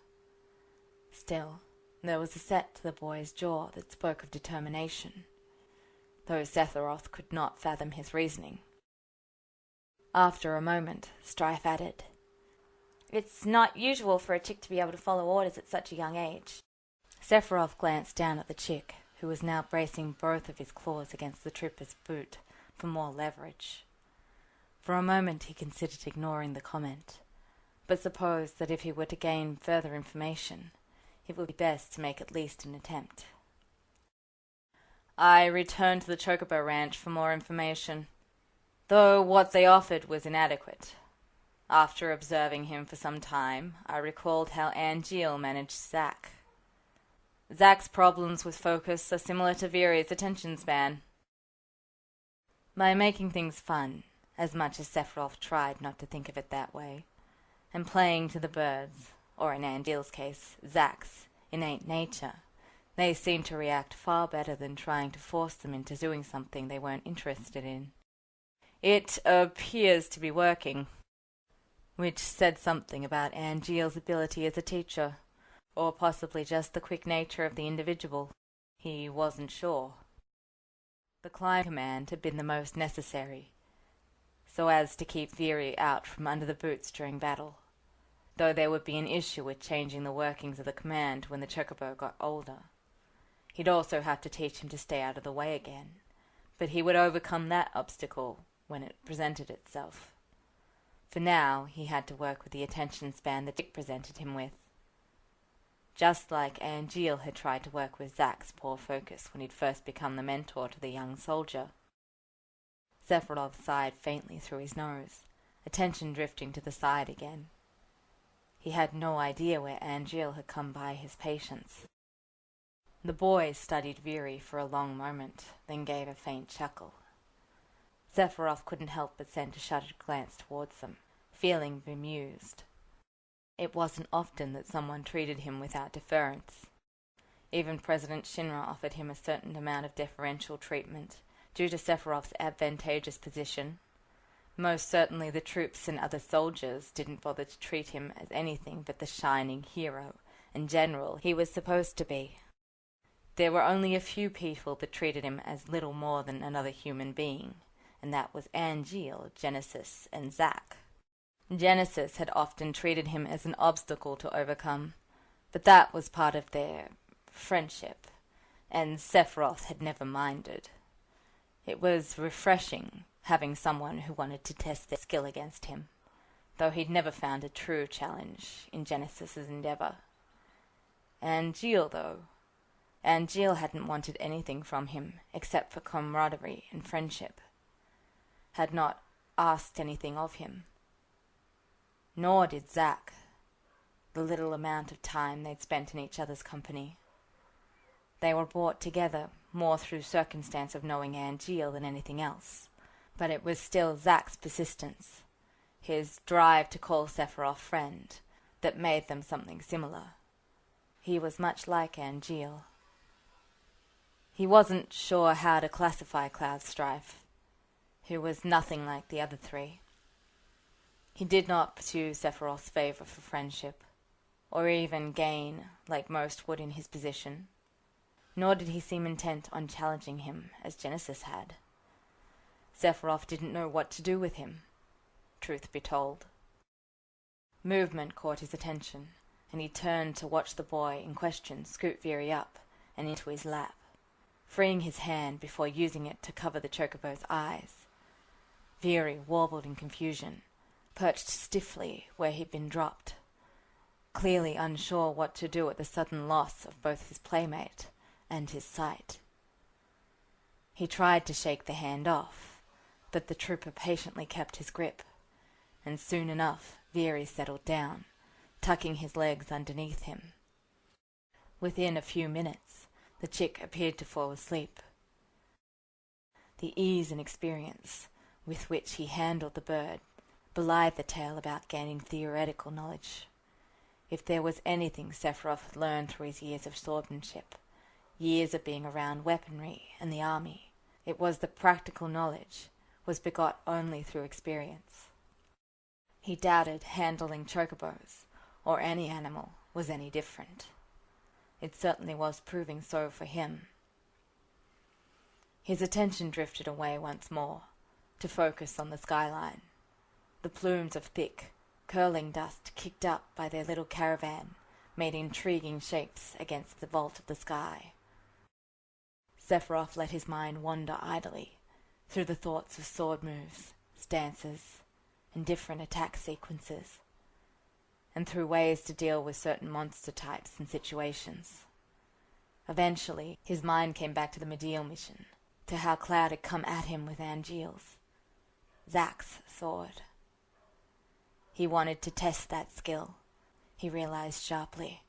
Still, there was a set to the boy's jaw that spoke of determination, though Sephiroth could not fathom his reasoning. After a moment, Strife added, "It's not usual for a chick to be able to follow orders at such a young age." Sephiroth glanced down at the chick, who was now bracing both of his claws against the trooper's boot for more leverage. For a moment he considered ignoring the comment, but supposed that if he were to gain further information, it would be best to make at least an attempt. I returned to the Chocobo Ranch for more information, though what they offered was inadequate. After observing him for some time, I recalled how Angeal managed Zack. Zack's problems with focus are similar to Viri's attention span. By making things fun, as much as Sephiroth tried not to think of it that way, and playing to the birds, or in Angeal's case, Zack's innate nature, they seemed to react far better than trying to force them into doing something they weren't interested in. It appears to be working. Which said something about Angeal's ability as a teacher, or possibly just the quick nature of the individual. He wasn't sure. The climb command had been the most necessary, so as to keep Viri out from under the boots during battle, though there would be an issue with changing the workings of the command when the Chocobo got older. He'd also have to teach him to stay out of the way again, but he would overcome that obstacle when it presented itself. For now, he had to work with the attention span that Dick presented him with. Just like Angeal had tried to work with Zack's poor focus when he'd first become the mentor to the young soldier. Sephiroth sighed faintly through his nose, attention drifting to the side again. He had no idea where Angeal had come by his patients. The boy studied Veery for a long moment, then gave a faint chuckle. Sephiroth couldn't help but send a shuddered glance towards them, feeling bemused. It wasn't often that someone treated him without deference. Even President Shinra offered him a certain amount of deferential treatment, due to Sephiroth's advantageous position. Most certainly the troops and other soldiers didn't bother to treat him as anything but the shining hero and general he was supposed to be. There were only a few people that treated him as little more than another human being, and that was Angeal, Genesis, and Zack. Genesis had often treated him as an obstacle to overcome, but that was part of their friendship, and Sephiroth had never minded. It was refreshing having someone who wanted to test their skill against him, though he'd never found a true challenge in Genesis's endeavor. Angeal, though. Angeal hadn't wanted anything from him except for camaraderie and friendship. Had not asked anything of him. Nor did Zack, the little amount of time they'd spent in each other's company. They were brought together more through circumstance of knowing Angeal than anything else. But it was still Zack's persistence, his drive to call Sephiroth friend, that made them something similar. He was much like Angeal. He wasn't sure how to classify Cloud Strife, who was nothing like the other three. He did not pursue Sephiroth's favor for friendship, or even gain, like most would in his position, nor did he seem intent on challenging him as Genesis had. Sephiroth didn't know what to do with him, truth be told. Movement caught his attention, and he turned to watch the boy in question scoot Veery up and into his lap, freeing his hand before using it to cover the chocobo's eyes. Veery warbled in confusion, perched stiffly where he'd been dropped, clearly unsure what to do at the sudden loss of both his playmate and his sight. He tried to shake the hand off, but the trooper patiently kept his grip, and soon enough Veery settled down, tucking his legs underneath him. Within a few minutes, the chick appeared to fall asleep. The ease and experience with which he handled the bird belied the tale about gaining theoretical knowledge. If there was anything Sephiroth had learned through his years of swordsmanship, years of being around weaponry and the army, it was the practical knowledge was begot only through experience. He doubted handling chocobos, or any animal, was any different. It certainly was proving so for him. His attention drifted away once more, to focus on the skyline. The plumes of thick, curling dust kicked up by their little caravan made intriguing shapes against the vault of the sky. Sephiroth let his mind wander idly through the thoughts of sword moves, stances, and different attack sequences, and through ways to deal with certain monster types and situations. Eventually, his mind came back to the Medial mission, to how Cloud had come at him with Angeal's, Zack's sword. He wanted to test that skill, he realized sharply.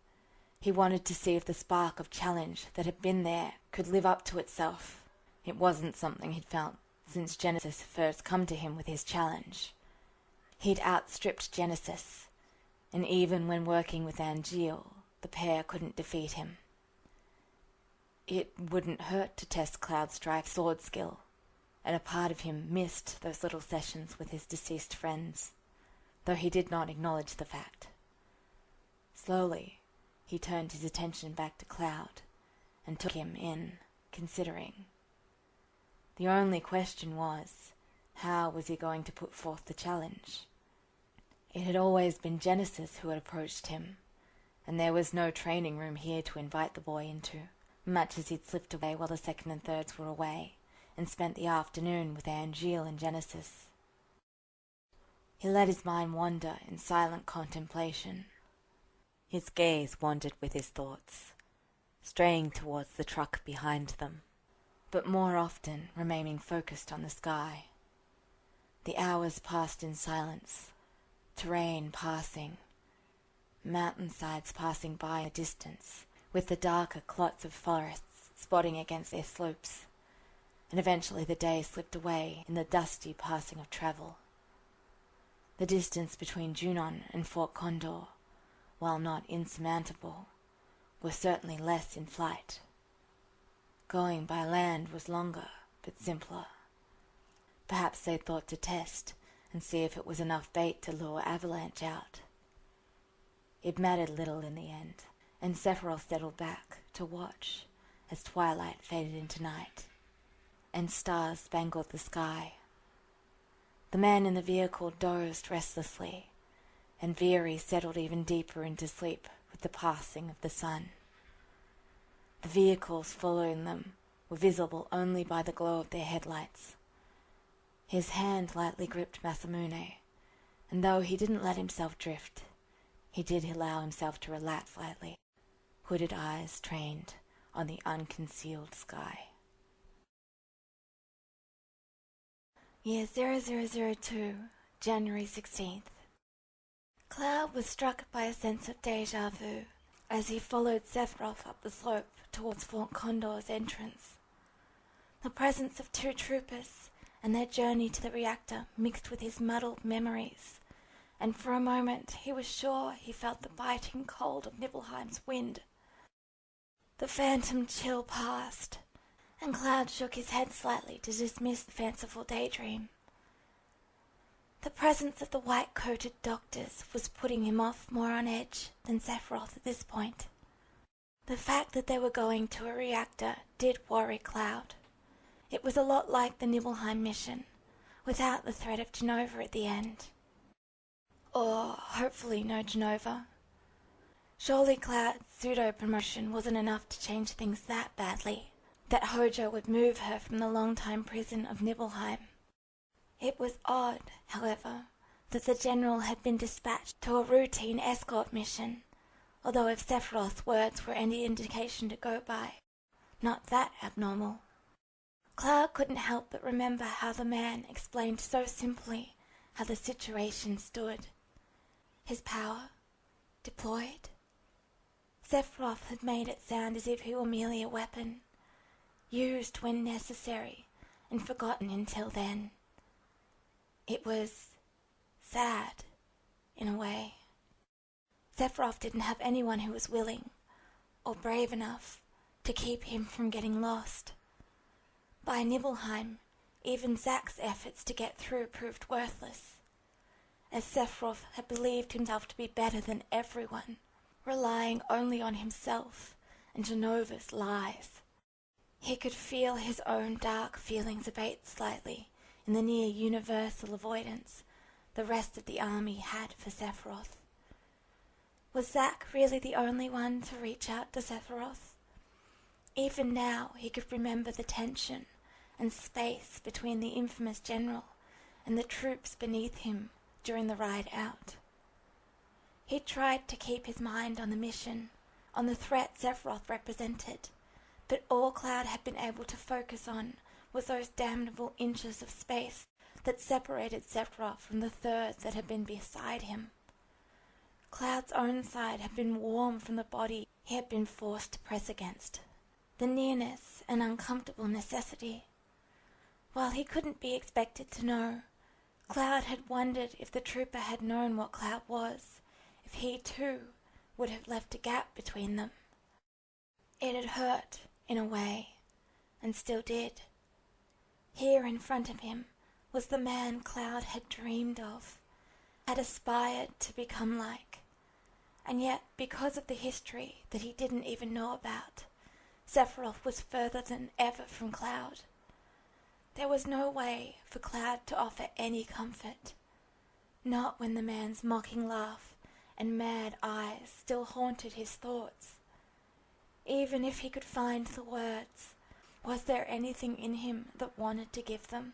He wanted to see if the spark of challenge that had been there could live up to itself. It wasn't something he'd felt since Genesis had first come to him with his challenge. He'd outstripped Genesis, and even when working with Angeal, the pair couldn't defeat him. It wouldn't hurt to test Cloud Strife's sword skill, and a part of him missed those little sessions with his deceased friends, though he did not acknowledge the fact. Slowly, he turned his attention back to Cloud, and took him in, considering. The only question was, how was he going to put forth the challenge? It had always been Genesis who had approached him, and there was no training room here to invite the boy into, much as he'd slipped away while the second and thirds were away, and spent the afternoon with Angeal and Genesis. He let his mind wander in silent contemplation. His gaze wandered with his thoughts, straying towards the truck behind them, but more often remaining focused on the sky. The hours passed in silence, terrain passing, mountainsides passing by in the distance, with the darker clots of forests spotting against their slopes, and eventually the day slipped away in the dusty passing of travel. The distance between Junon and Fort Condor, while not insurmountable, was certainly less in flight. Going by land was longer, but simpler. Perhaps they thought to test and see if it was enough bait to lure Avalanche out. It mattered little in the end, and Sephiroth settled back to watch as twilight faded into night, and stars spangled the sky. The man in the vehicle dozed restlessly, and Veery settled even deeper into sleep with the passing of the sun. The vehicles following them were visible only by the glow of their headlights. His hand lightly gripped Masamune, and though he didn't let himself drift, he did allow himself to relax slightly, hooded eyes trained on the unconcealed sky. Year 0002, January 16th. Cloud was struck by a sense of déjà vu as he followed Sephiroth up the slope towards Fort Condor's entrance. The presence of two troopers and their journey to the reactor mixed with his muddled memories, and for a moment he was sure he felt the biting cold of Nibelheim's wind. The phantom chill passed, and Cloud shook his head slightly to dismiss the fanciful daydream. The presence of the white-coated doctors was putting him off more on edge than Sephiroth at this point. The fact that they were going to a reactor did worry Cloud. It was a lot like the Nibelheim mission, without the threat of Jenova at the end. Or, hopefully, no Jenova. Surely Cloud's pseudo-promotion wasn't enough to change things that badly, that Hojo would move her from the long-time prison of Nibelheim. It was odd, however, that the general had been dispatched to a routine escort mission, although if Sephiroth's words were any indication to go by, not that abnormal. Cloud couldn't help but remember how the man explained so simply how the situation stood. His power? Deployed? Sephiroth had made it sound as if he were merely a weapon, used when necessary and forgotten until then. It was sad, in a way. Sephiroth didn't have anyone who was willing, or brave enough, to keep him from getting lost. By Nibelheim, even Zack's efforts to get through proved worthless, as Sephiroth had believed himself to be better than everyone, relying only on himself and Jenova's lies. He could feel his own dark feelings abate slightly in the near-universal avoidance the rest of the army had for Sephiroth. Was Zack really the only one to reach out to Sephiroth? Even now he could remember the tension and space between the infamous general and the troops beneath him during the ride out. He tried to keep his mind on the mission, on the threat Sephiroth represented, but all Cloud had been able to focus on was those damnable inches of space that separated Sephiroth from the third that had been beside him. Cloud's own side had been warm from the body he had been forced to press against. The nearness and uncomfortable necessity. While he couldn't be expected to know, Cloud had wondered if the trooper had known what Cloud was, if he too would have left a gap between them. It had hurt, in a way, and still did. Here in front of him was the man Cloud had dreamed of, had aspired to become like, and yet because of the history that he didn't even know about, Sephiroth was further than ever from Cloud. There was no way for Cloud to offer any comfort, not when the man's mocking laugh and mad eyes still haunted his thoughts. Even if he could find the words, was there anything in him that wanted to give them?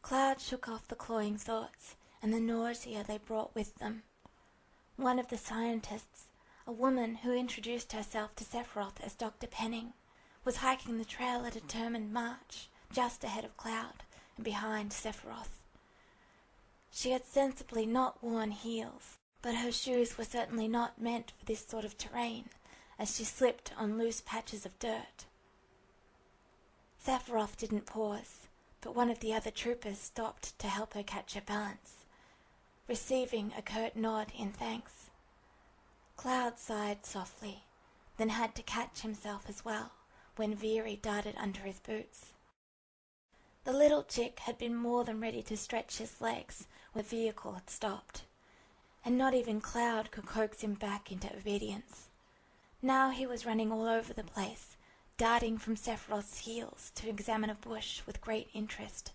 Cloud shook off the cloying thoughts and the nausea they brought with them. One of the scientists, a woman who introduced herself to Sephiroth as Dr. Penning, was hiking the trail at a determined march, just ahead of Cloud and behind Sephiroth. She had sensibly not worn heels, but her shoes were certainly not meant for this sort of terrain, as she slipped on loose patches of dirt. Sephiroth didn't pause, but one of the other troopers stopped to help her catch her balance, receiving a curt nod in thanks. Cloud sighed softly, then had to catch himself as well when Veery darted under his boots. The little chick had been more than ready to stretch his legs when the vehicle had stopped, and not even Cloud could coax him back into obedience. Now he was running all over the place, darting from Sephiroth's heels to examine a bush with great interest,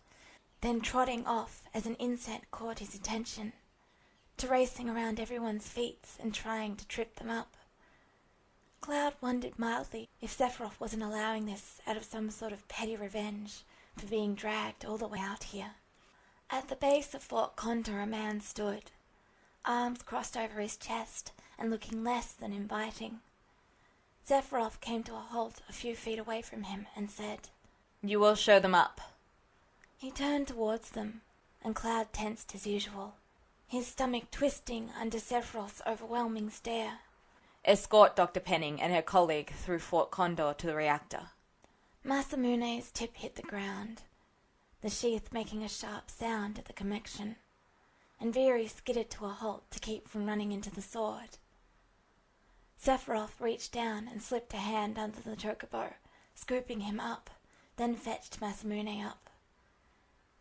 then trotting off as an insect caught his attention, to racing around everyone's feet and trying to trip them up. Cloud wondered mildly if Sephiroth wasn't allowing this out of some sort of petty revenge for being dragged all the way out here. At the base of Fort Condor a man stood, arms crossed over his chest and looking less than inviting. Sephiroth came to a halt a few feet away from him and said, "You will show them up." He turned towards them, and Cloud tensed as usual, his stomach twisting under Sephiroth's overwhelming stare. "Escort Dr. Penning and her colleague through Fort Condor to the reactor." Masamune's tip hit the ground, the sheath making a sharp sound at the connection, and Veery skidded to a halt to keep from running into the sword. Sephiroth reached down and slipped a hand under the chocobo, scooping him up, then fetched Masamune up.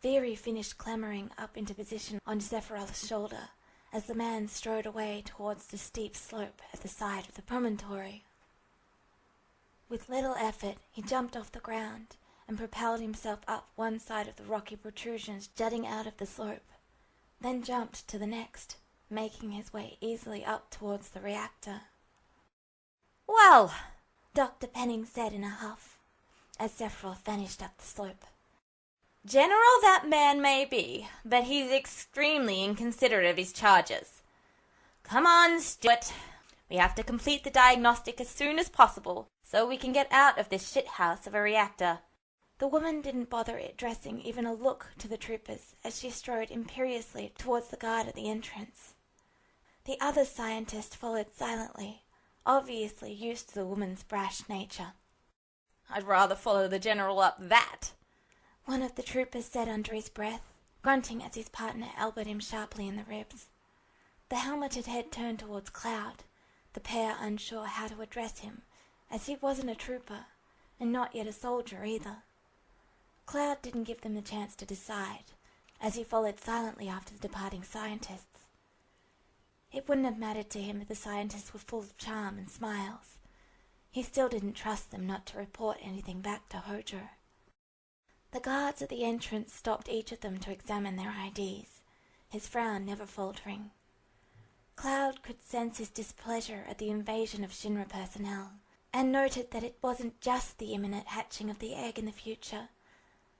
Veery finished clambering up into position on Sephiroth's shoulder as the man strode away towards the steep slope at the side of the promontory. With little effort, he jumped off the ground and propelled himself up one side of the rocky protrusions jutting out of the slope, then jumped to the next, making his way easily up towards the reactor. "Well," Dr. Penning said in a huff, as Sephiroth vanished up the slope. "General that man may be, but he's extremely inconsiderate of his charges. Come on, Stuart. We have to complete the diagnostic as soon as possible, so we can get out of this shithouse of a reactor." The woman didn't bother addressing even a look to the troopers as she strode imperiously towards the guard at the entrance. The other scientist followed silently, obviously used to the woman's brash nature. "I'd rather follow the general up that," one of the troopers said under his breath, grunting as his partner elbowed him sharply in the ribs. The helmeted head turned towards Cloud, the pair unsure how to address him, as he wasn't a trooper, and not yet a soldier either. Cloud didn't give them the chance to decide, as he followed silently after the departing scientists. It wouldn't have mattered to him if the scientists were full of charm and smiles. He still didn't trust them not to report anything back to Hojo. The guards at the entrance stopped each of them to examine their IDs, his frown never faltering. Cloud could sense his displeasure at the invasion of Shinra personnel, and noted that it wasn't just the imminent hatching of the egg in the future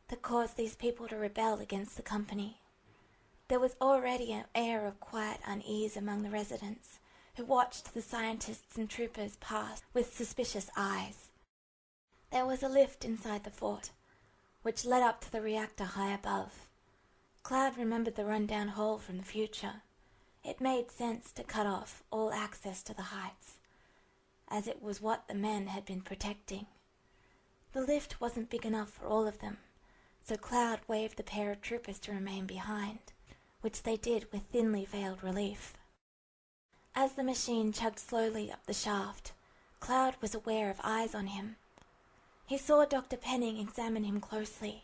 that caused these people to rebel against the company. There was already an air of quiet unease among the residents, who watched the scientists and troopers pass with suspicious eyes. There was a lift inside the fort, which led up to the reactor high above. Cloud remembered the rundown hall from the future. It made sense to cut off all access to the heights, as it was what the men had been protecting. The lift wasn't big enough for all of them, so Cloud waved the pair of troopers to remain behind, which they did with thinly veiled relief. As the machine chugged slowly up the shaft, Cloud was aware of eyes on him. He saw Dr. Penning examine him closely.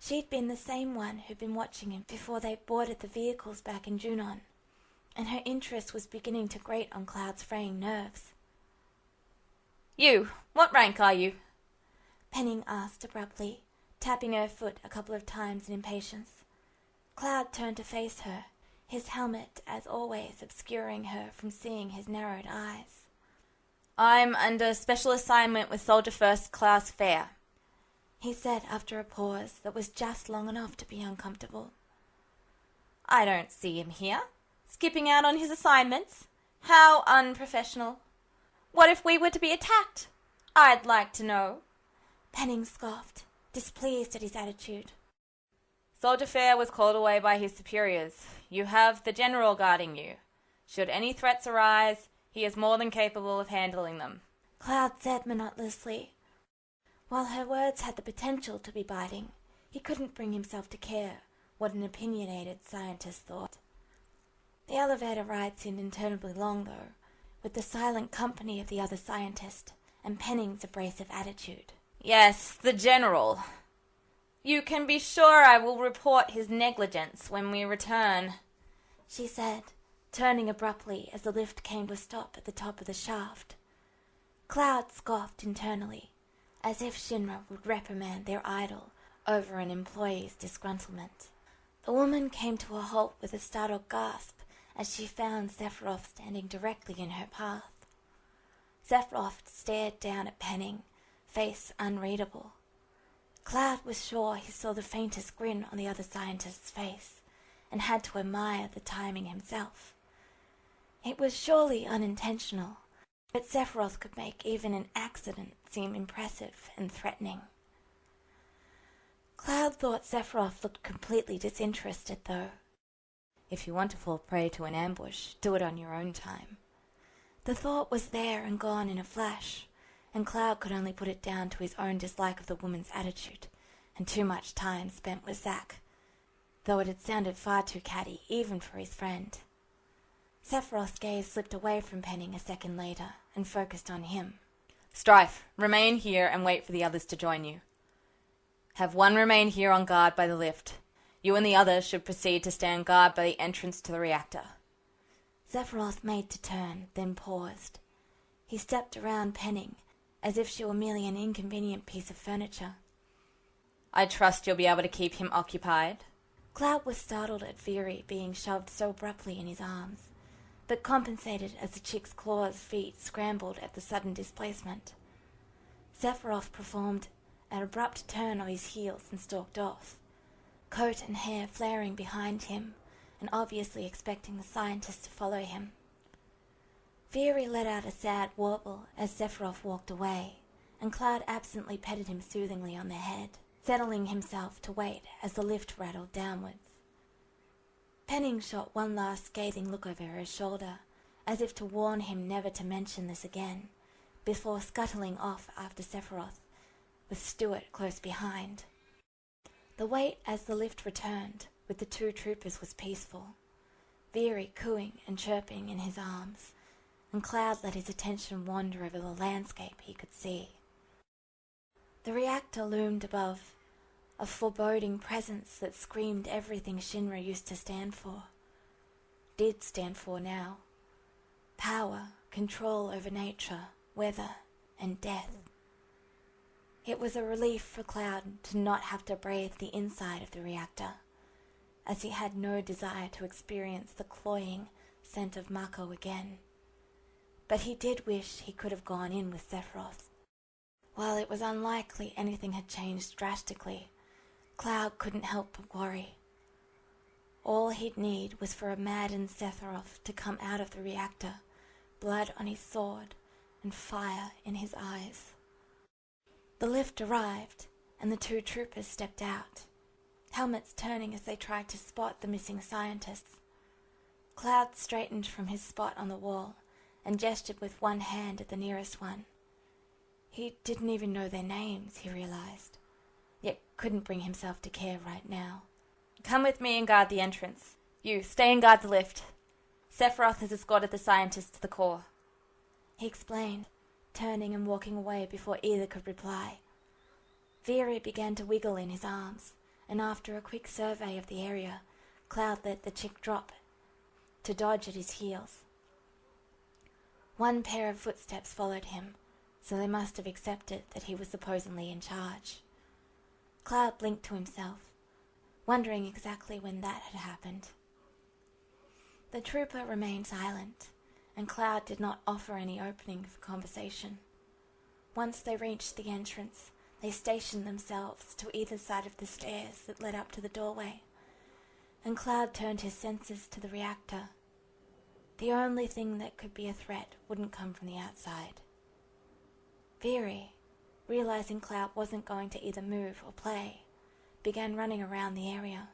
She'd been the same one who'd been watching him before they boarded the vehicles back in Junon, and her interest was beginning to grate on Cloud's fraying nerves. "You, what rank are you?" Penning asked abruptly, tapping her foot a couple of times in impatience. Cloud turned to face her, his helmet, as always, obscuring her from seeing his narrowed eyes. "I'm under special assignment with Soldier First Class Fair," he said after a pause that was just long enough to be uncomfortable. "I don't see him here. Skipping out on his assignments? How unprofessional. What if we were to be attacked? I'd like to know." Penning scoffed, displeased at his attitude. "Soldier Fair was called away by his superiors. You have the general guarding you. Should any threats arise, he is more than capable of handling them. Cloud said monotonously. While her words had the potential to be biting, he couldn't bring himself to care what an opinionated scientist thought. The elevator ride seemed interminably long, though, with the silent company of the other scientist and Penning's abrasive attitude. Yes, the General. You can be sure I will report his negligence when we return, she said, turning abruptly as the lift came to a stop at the top of the shaft. Cloud scoffed internally, as if Shinra would reprimand their idol over an employee's disgruntlement. The woman came to a halt with a startled gasp as she found Sephiroth standing directly in her path. Sephiroth stared down at Penning, face unreadable. Cloud was sure he saw the faintest grin on the other scientist's face, and had to admire the timing himself. It was surely unintentional, but Sephiroth could make even an accident seem impressive and threatening. Cloud thought Sephiroth looked completely disinterested, though. If you want to fall prey to an ambush, do it on your own time. The thought was there and gone in a flash, and Cloud could only put it down to his own dislike of the woman's attitude, and too much time spent with Zack, though it had sounded far too catty even for his friend. Sephiroth's gaze slipped away from Penning a second later and focused on him. Strife, remain here and wait for the others to join you. Have one remain here on guard by the lift. You and the others should proceed to stand guard by the entrance to the reactor. Sephiroth made to turn, then paused. He stepped around Penning, as if she were merely an inconvenient piece of furniture. I trust you'll be able to keep him occupied. Cloud was startled at Veery being shoved so abruptly in his arms, but compensated as the chick's clawed feet scrambled at the sudden displacement. Sephiroth performed an abrupt turn on his heels and stalked off, coat and hair flaring behind him, and obviously expecting the scientist to follow him. Veery let out a sad warble as Sephiroth walked away, and Cloud absently petted him soothingly on the head, settling himself to wait as the lift rattled downwards. Penning shot one last scathing look over her shoulder, as if to warn him never to mention this again, before scuttling off after Sephiroth, with Stuart close behind. The wait as the lift returned with the two troopers was peaceful, Veery cooing and chirping in his arms, and Cloud let his attention wander over the landscape he could see. The reactor loomed above, a foreboding presence that screamed everything Shinra used to stand for. Did stand for now. Power, control over nature, weather, and death. It was a relief for Cloud to not have to breathe the inside of the reactor, as he had no desire to experience the cloying scent of Mako again. But he did wish he could have gone in with Sephiroth. While it was unlikely anything had changed drastically, Cloud couldn't help but worry. All he'd need was for a maddened Sephiroth to come out of the reactor, blood on his sword and fire in his eyes. The lift arrived, and the two troopers stepped out, helmets turning as they tried to spot the missing scientists. Cloud straightened from his spot on the wall and gestured with one hand at the nearest one. He didn't even know their names, he realized, yet couldn't bring himself to care right now. Come with me and guard the entrance. You, stay and guard the lift. Sephiroth has escorted the scientists to the core, he explained, turning and walking away before either could reply. Veery began to wiggle in his arms, and after a quick survey of the area, Cloud let the chick drop to dodge at his heels. One pair of footsteps followed him, so they must have accepted that he was supposedly in charge. Cloud blinked to himself, wondering exactly when that had happened. The trooper remained silent, and Cloud did not offer any opening for conversation. Once they reached the entrance, they stationed themselves to either side of the stairs that led up to the doorway, and Cloud turned his senses to the reactor. The only thing that could be a threat wouldn't come from the outside. Veery, realizing Cloud wasn't going to either move or play, began running around the area.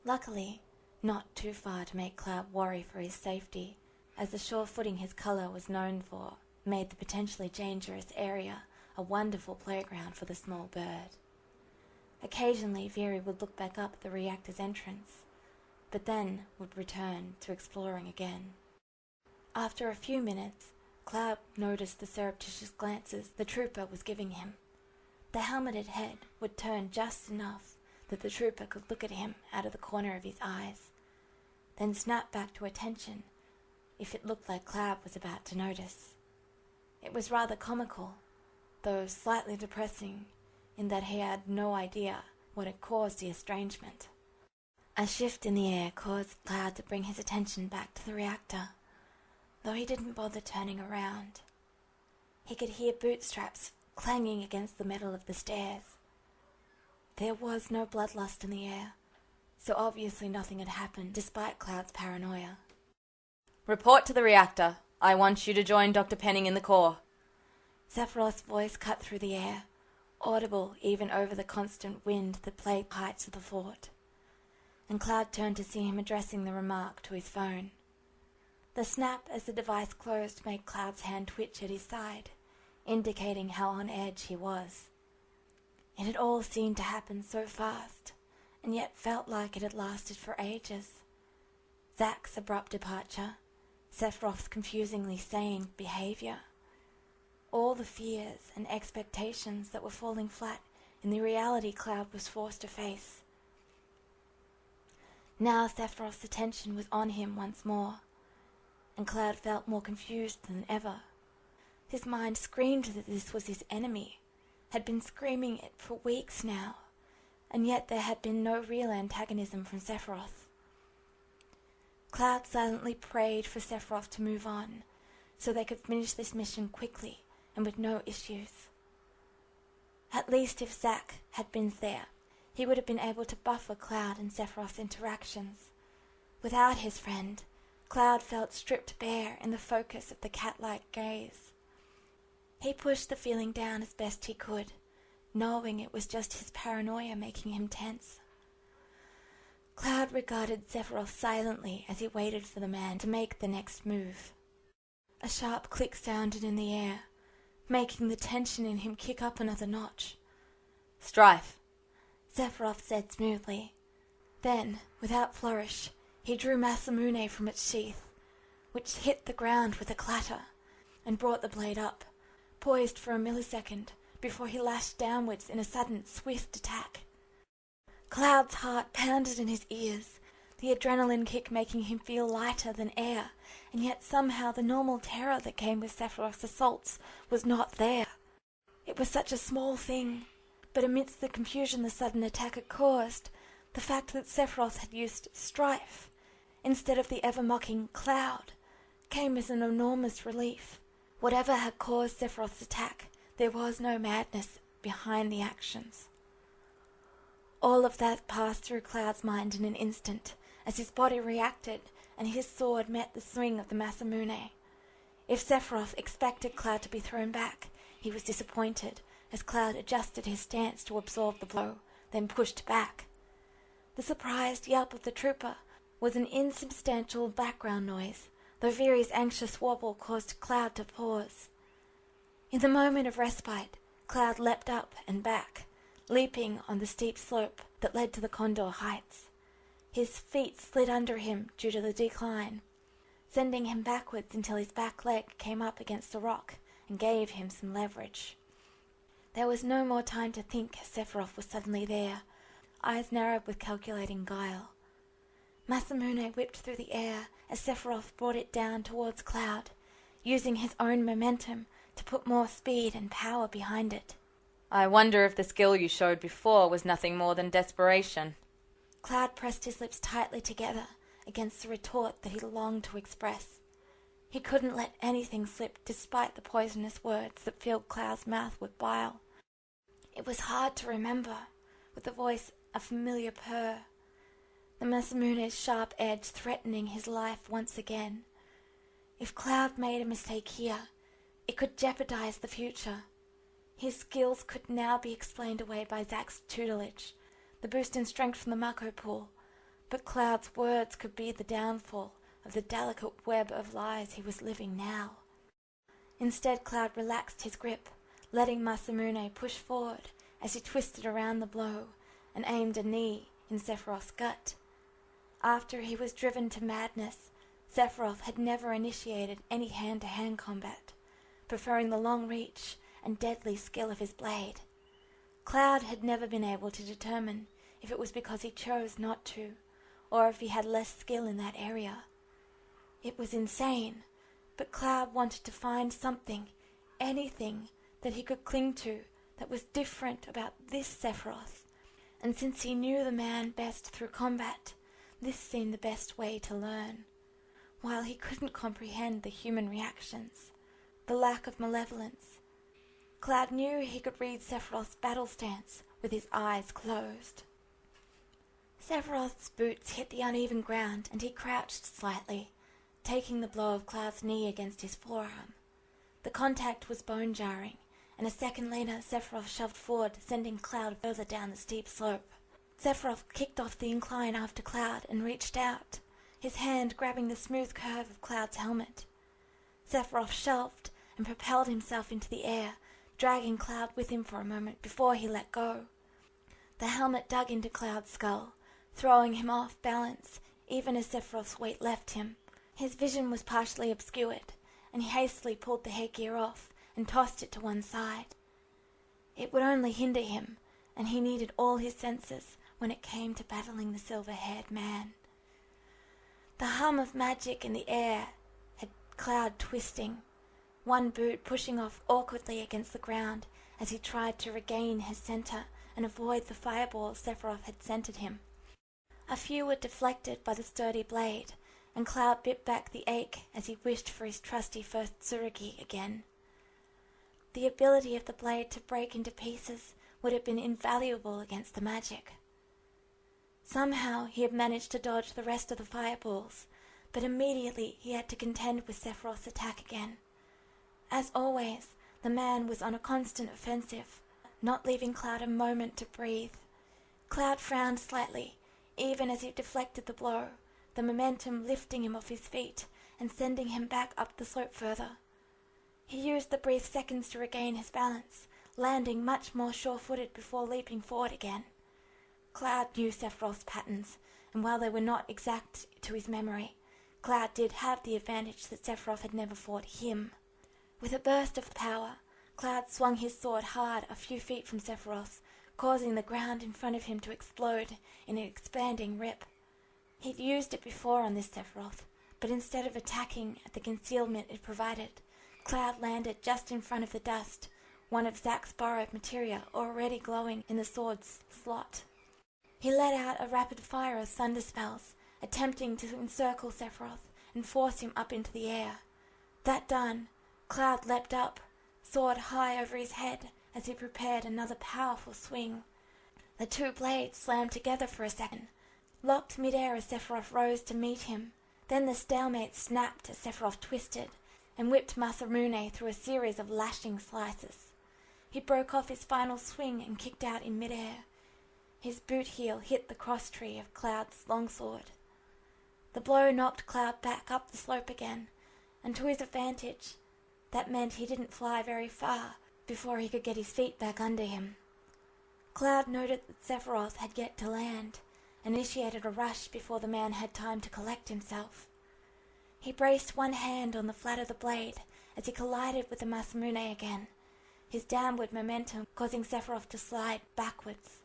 Luckily, not too far to make Cloud worry for his safety, as the sure footing his colour was known for made the potentially dangerous area a wonderful playground for the small bird. Occasionally Veery would look back up at the reactor's entrance, but then would return to exploring again. After a few minutes, Cloud noticed the surreptitious glances the trooper was giving him. The helmeted head would turn just enough that the trooper could look at him out of the corner of his eyes, then snap back to attention if it looked like Cloud was about to notice. It was rather comical, though slightly depressing, in that he had no idea what had caused the estrangement. A shift in the air caused Cloud to bring his attention back to the reactor, though he didn't bother turning around. He could hear bootstraps clanging against the metal of the stairs. There was no bloodlust in the air, so obviously nothing had happened despite Cloud's paranoia. Report to the reactor. I want you to join Dr. Penning in the core. Sephiroth's voice cut through the air, audible even over the constant wind that plagued the heights of the fort, and Cloud turned to see him addressing the remark to his phone. The snap as the device closed made Cloud's hand twitch at his side, indicating how on edge he was. It had all seemed to happen so fast, and yet felt like it had lasted for ages. Zack's abrupt departure, Sephiroth's confusingly sane behavior, all the fears and expectations that were falling flat in the reality Cloud was forced to face. Now Sephiroth's attention was on him once more, and Cloud felt more confused than ever. His mind screamed that this was his enemy, had been screaming it for weeks now, and yet there had been no real antagonism from Sephiroth. Cloud silently prayed for Sephiroth to move on, so they could finish this mission quickly and with no issues. At least if Zack had been there, he would have been able to buffer Cloud and Sephiroth's interactions. Without his friend, Cloud felt stripped bare in the focus of the cat-like gaze. He pushed the feeling down as best he could, knowing it was just his paranoia making him tense. Cloud regarded Sephiroth silently as he waited for the man to make the next move. A sharp click sounded in the air, making the tension in him kick up another notch. Strife, Sephiroth said smoothly. Then, without flourish, he drew Masamune from its sheath, which hit the ground with a clatter, and brought the blade up, poised for a millisecond before he lashed downwards in a sudden, swift attack. Cloud's heart pounded in his ears, the adrenaline kick making him feel lighter than air, and yet somehow the normal terror that came with Sephiroth's assaults was not there. It was such a small thing, but amidst the confusion the sudden attack had caused, the fact that Sephiroth had used Strife instead of the ever-mocking Cloud came as an enormous relief. Whatever had caused Sephiroth's attack, there was no madness behind the actions. All of that passed through Cloud's mind in an instant, as his body reacted and his sword met the swing of the Masamune. If Sephiroth expected Cloud to be thrown back, he was disappointed, as Cloud adjusted his stance to absorb the blow, then pushed back. The surprised yelp of the trooper was an insubstantial background noise, though Veery's anxious wobble caused Cloud to pause. In the moment of respite, Cloud leapt up and back, leaping on the steep slope that led to the Condor Heights. His feet slid under him due to the decline, sending him backwards until his back leg came up against a rock and gave him some leverage. There was no more time to think as Sephiroth was suddenly there, eyes narrowed with calculating guile. Masamune whipped through the air as Sephiroth brought it down towards Cloud, using his own momentum to put more speed and power behind it. I wonder if the skill you showed before was nothing more than desperation. Cloud pressed his lips tightly together against the retort that he longed to express. He couldn't let anything slip despite the poisonous words that filled Cloud's mouth with bile. It was hard to remember, with the voice a familiar purr, the Masamune's sharp edge threatening his life once again. If Cloud made a mistake here, it could jeopardize the future. His skills could now be explained away by Zack's tutelage, the boost in strength from the Mako pool, But Cloud's words could be the downfall of the delicate web of lies he was living now. Instead, Cloud relaxed his grip, letting Masamune push forward as he twisted around the blow and aimed a knee in Sephiroth's gut. After he was driven to madness, Sephiroth had never initiated any hand-to-hand combat, preferring the long reach and deadly skill of his blade. Cloud had never been able to determine if it was because he chose not to, or if he had less skill in that area. It was insane, but Cloud wanted to find something, anything, that he could cling to that was different about this Sephiroth, and since he knew the man best through combat, this seemed the best way to learn. While he couldn't comprehend the human reactions, the lack of malevolence, Cloud knew he could read Sephiroth's battle stance with his eyes closed. Sephiroth's boots hit the uneven ground and he crouched slightly, taking the blow of Cloud's knee against his forearm. The contact was bone-jarring, and a second later Sephiroth shoved forward, sending Cloud further down the steep slope. Sephiroth kicked off the incline after Cloud and reached out, his hand grabbing the smooth curve of Cloud's helmet. Sephiroth shelved and propelled himself into the air, dragging Cloud with him for a moment before he let go. The helmet dug into Cloud's skull, throwing him off balance even as Sephiroth's weight left him. His vision was partially obscured, and he hastily pulled the headgear off and tossed it to one side. It would only hinder him, and he needed all his senses when it came to battling the silver-haired man. The hum of magic in the air had Cloud twisting, one boot pushing off awkwardly against the ground as he tried to regain his center and avoid the fireballs Sephiroth had sent at him. A few were deflected by the sturdy blade, and Cloud bit back the ache as he wished for his trusty first Tsurugi again. The ability of the blade to break into pieces would have been invaluable against the magic. Somehow he had managed to dodge the rest of the fireballs, but immediately he had to contend with Sephiroth's attack again. As always, the man was on a constant offensive, not leaving Cloud a moment to breathe. Cloud frowned slightly, even as he deflected the blow, the momentum lifting him off his feet and sending him back up the slope further. He used the brief seconds to regain his balance, landing much more sure-footed before leaping forward again. Cloud knew Sephiroth's patterns, and while they were not exact to his memory, Cloud did have the advantage that Sephiroth had never fought him. With a burst of power, Cloud swung his sword hard a few feet from Sephiroth, causing the ground in front of him to explode in an expanding rip. He'd used it before on this Sephiroth, but instead of attacking at the concealment it provided, Cloud landed just in front of the dust, one of Zack's borrowed materia already glowing in the sword's slot. He let out a rapid fire of thunder spells, attempting to encircle Sephiroth and force him up into the air. That done, Cloud leapt up, sword high over his head as he prepared another powerful swing. The two blades slammed together for a second, locked mid-air as Sephiroth rose to meet him. Then the stalemate snapped as Sephiroth twisted and whipped Masamune through a series of lashing slices. He broke off his final swing and kicked out in mid-air. His boot heel hit the crosstree of Cloud's longsword. The blow knocked Cloud back up the slope again, and to his advantage, that meant he didn't fly very far before he could get his feet back under him. Cloud noted that Sephiroth had yet to land, and initiated a rush before the man had time to collect himself. He braced one hand on the flat of the blade as he collided with the Masamune again, his downward momentum causing Sephiroth to slide backwards.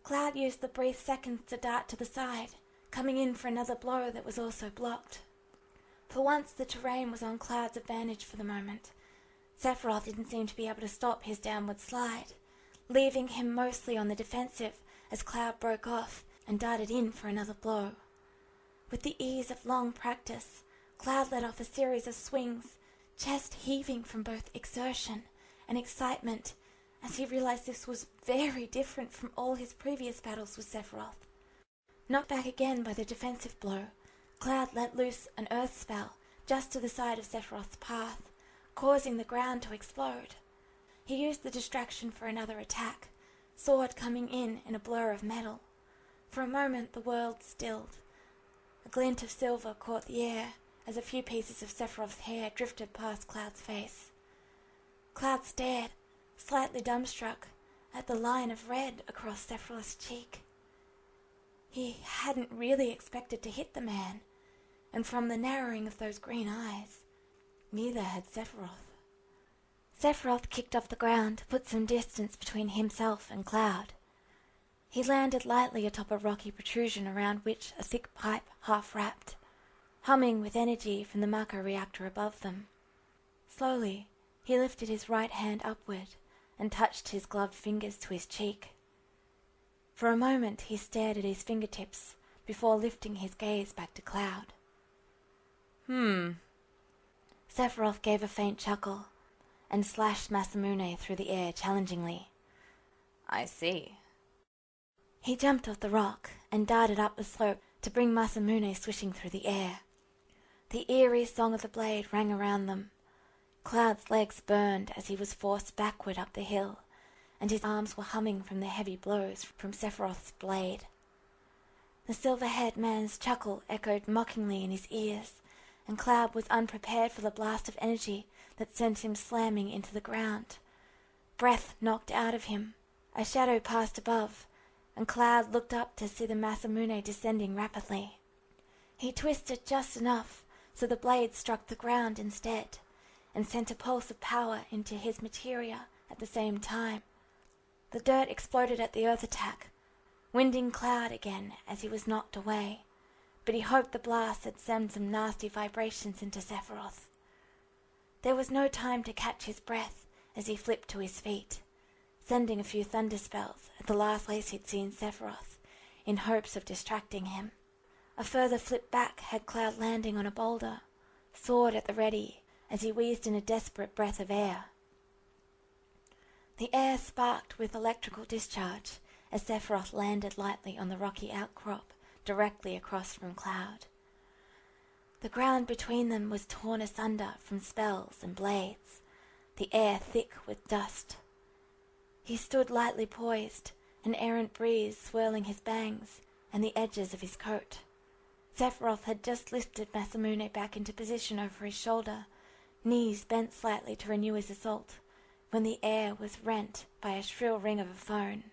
Cloud used the brief seconds to dart to the side, coming in for another blow that was also blocked. For once the terrain was on Cloud's advantage for the moment. Sephiroth didn't seem to be able to stop his downward slide, leaving him mostly on the defensive as Cloud broke off and darted in for another blow. With the ease of long practice, Cloud let off a series of swings, chest heaving from both exertion and excitement as he realized this was very different from all his previous battles with Sephiroth. Knocked back again by the defensive blow, Cloud let loose an earth spell just to the side of Sephiroth's path, causing the ground to explode. He used the distraction for another attack, sword coming in a blur of metal. For a moment the world stilled. A glint of silver caught the air as a few pieces of Sephiroth's hair drifted past Cloud's face. Cloud stared, slightly dumbstruck, at the line of red across Sephiroth's cheek. He hadn't really expected to hit the man, and from the narrowing of those green eyes, neither had Sephiroth. Sephiroth kicked off the ground to put some distance between himself and Cloud. He landed lightly atop a rocky protrusion around which a thick pipe half wrapped, humming with energy from the Mako reactor above them. Slowly, he lifted his right hand upward and touched his gloved fingers to his cheek. For a moment he stared at his fingertips before lifting his gaze back to Cloud. Sephiroth gave a faint chuckle and slashed Masamune through the air challengingly. I see. He jumped off the rock and darted up the slope to bring Masamune swishing through the air. The eerie song of the blade rang around them. Cloud's legs burned as he was forced backward up the hill, and his arms were humming from the heavy blows from Sephiroth's blade. The silver-haired man's chuckle echoed mockingly in his ears, and Cloud was unprepared for the blast of energy that sent him slamming into the ground. Breath knocked out of him. A shadow passed above, and Cloud looked up to see the Masamune descending rapidly. He twisted just enough so the blade struck the ground instead, and sent a pulse of power into his materia at the same time. The dirt exploded at the earth attack, winding Cloud again as he was knocked away, but he hoped the blast had sent some nasty vibrations into Sephiroth. There was no time to catch his breath as he flipped to his feet, sending a few thunder spells at the last place he'd seen Sephiroth, in hopes of distracting him. A further flip back had Cloud landing on a boulder, sword at the ready, as he wheezed in a desperate breath of air. The air sparked with electrical discharge as Sephiroth landed lightly on the rocky outcrop directly across from Cloud. The ground between them was torn asunder from spells and blades, the air thick with dust. He stood lightly poised, an errant breeze swirling his bangs and the edges of his coat. Sephiroth had just lifted Masamune back into position over his shoulder, knees bent slightly to renew his assault, when the air was rent by a shrill ring of a phone.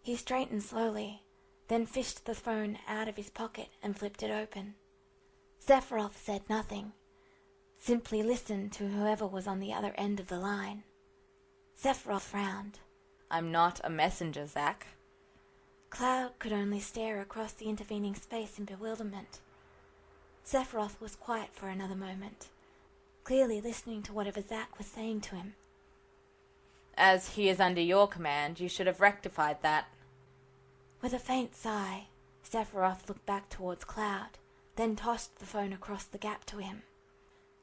He straightened slowly, then fished the phone out of his pocket and flipped it open. Sephiroth said nothing, simply listened to whoever was on the other end of the line. Sephiroth frowned. I'm not a messenger, Zack. Cloud could only stare across the intervening space in bewilderment. Sephiroth was quiet for another moment, clearly listening to whatever Zack was saying to him. As he is under your command, you should have rectified that. With a faint sigh, Sephiroth looked back towards Cloud, then tossed the phone across the gap to him.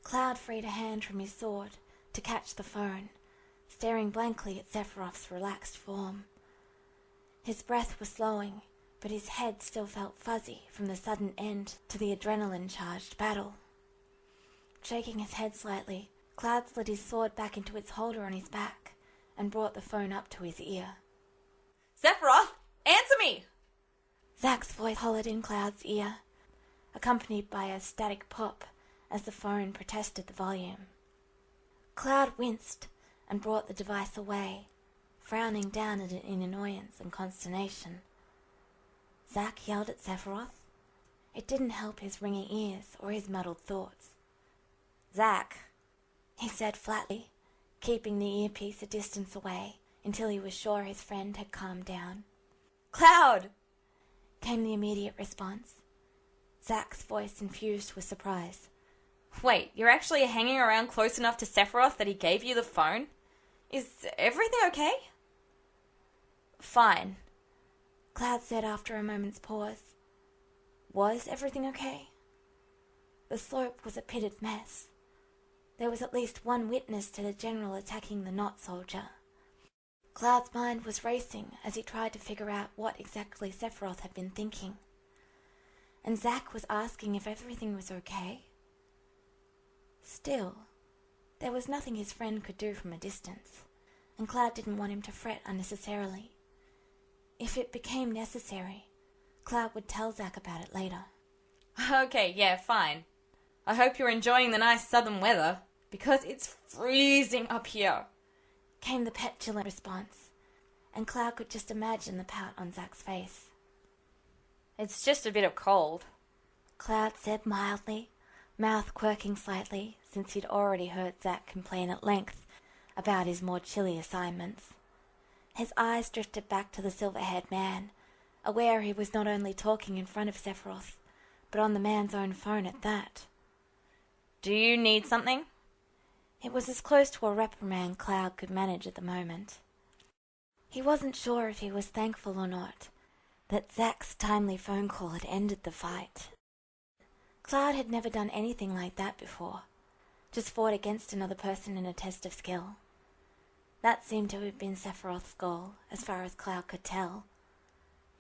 Cloud freed a hand from his sword to catch the phone, staring blankly at Sephiroth's relaxed form. His breath was slowing, but his head still felt fuzzy from the sudden end to the adrenaline-charged battle. Shaking his head slightly, Cloud slid his sword back into its holder on his back and brought the phone up to his ear. Sephiroth, answer me! Zack's voice hollered in Cloud's ear, accompanied by a static pop as the phone protested the volume. Cloud winced and brought the device away, frowning down at it in annoyance and consternation. Zack yelled at Sephiroth. It didn't help his ringing ears or his muddled thoughts. Zack, he said flatly, keeping the earpiece a distance away until he was sure his friend had calmed down. Cloud! Came the immediate response. Zack's voice infused with surprise. Wait, you're actually hanging around close enough to Sephiroth that he gave you the phone? Is everything okay? Fine, Cloud said after a moment's pause. Was everything okay? The slope was a pitted mess. There was at least one witness to the general attacking the not soldier. Cloud's mind was racing as he tried to figure out what exactly Sephiroth had been thinking. And Zack was asking if everything was okay. Still, there was nothing his friend could do from a distance, and Cloud didn't want him to fret unnecessarily. If it became necessary, Cloud would tell Zack about it later. Okay, yeah, fine. I hope you're enjoying the nice southern weather, because it's freezing up here, came the petulant response, and Cloud could just imagine the pout on Zack's face. It's just a bit of cold, Cloud said mildly, mouth quirking slightly, since he'd already heard Zack complain at length about his more chilly assignments. His eyes drifted back to the silver-haired man, aware he was not only talking in front of Sephiroth, but on the man's own phone at that. Do you need something? It was as close to a reprimand Cloud could manage at the moment. He wasn't sure if he was thankful or not that Zack's timely phone call had ended the fight. Cloud had never done anything like that before, just fought against another person in a test of skill. That seemed to have been Sephiroth's goal, as far as Cloud could tell.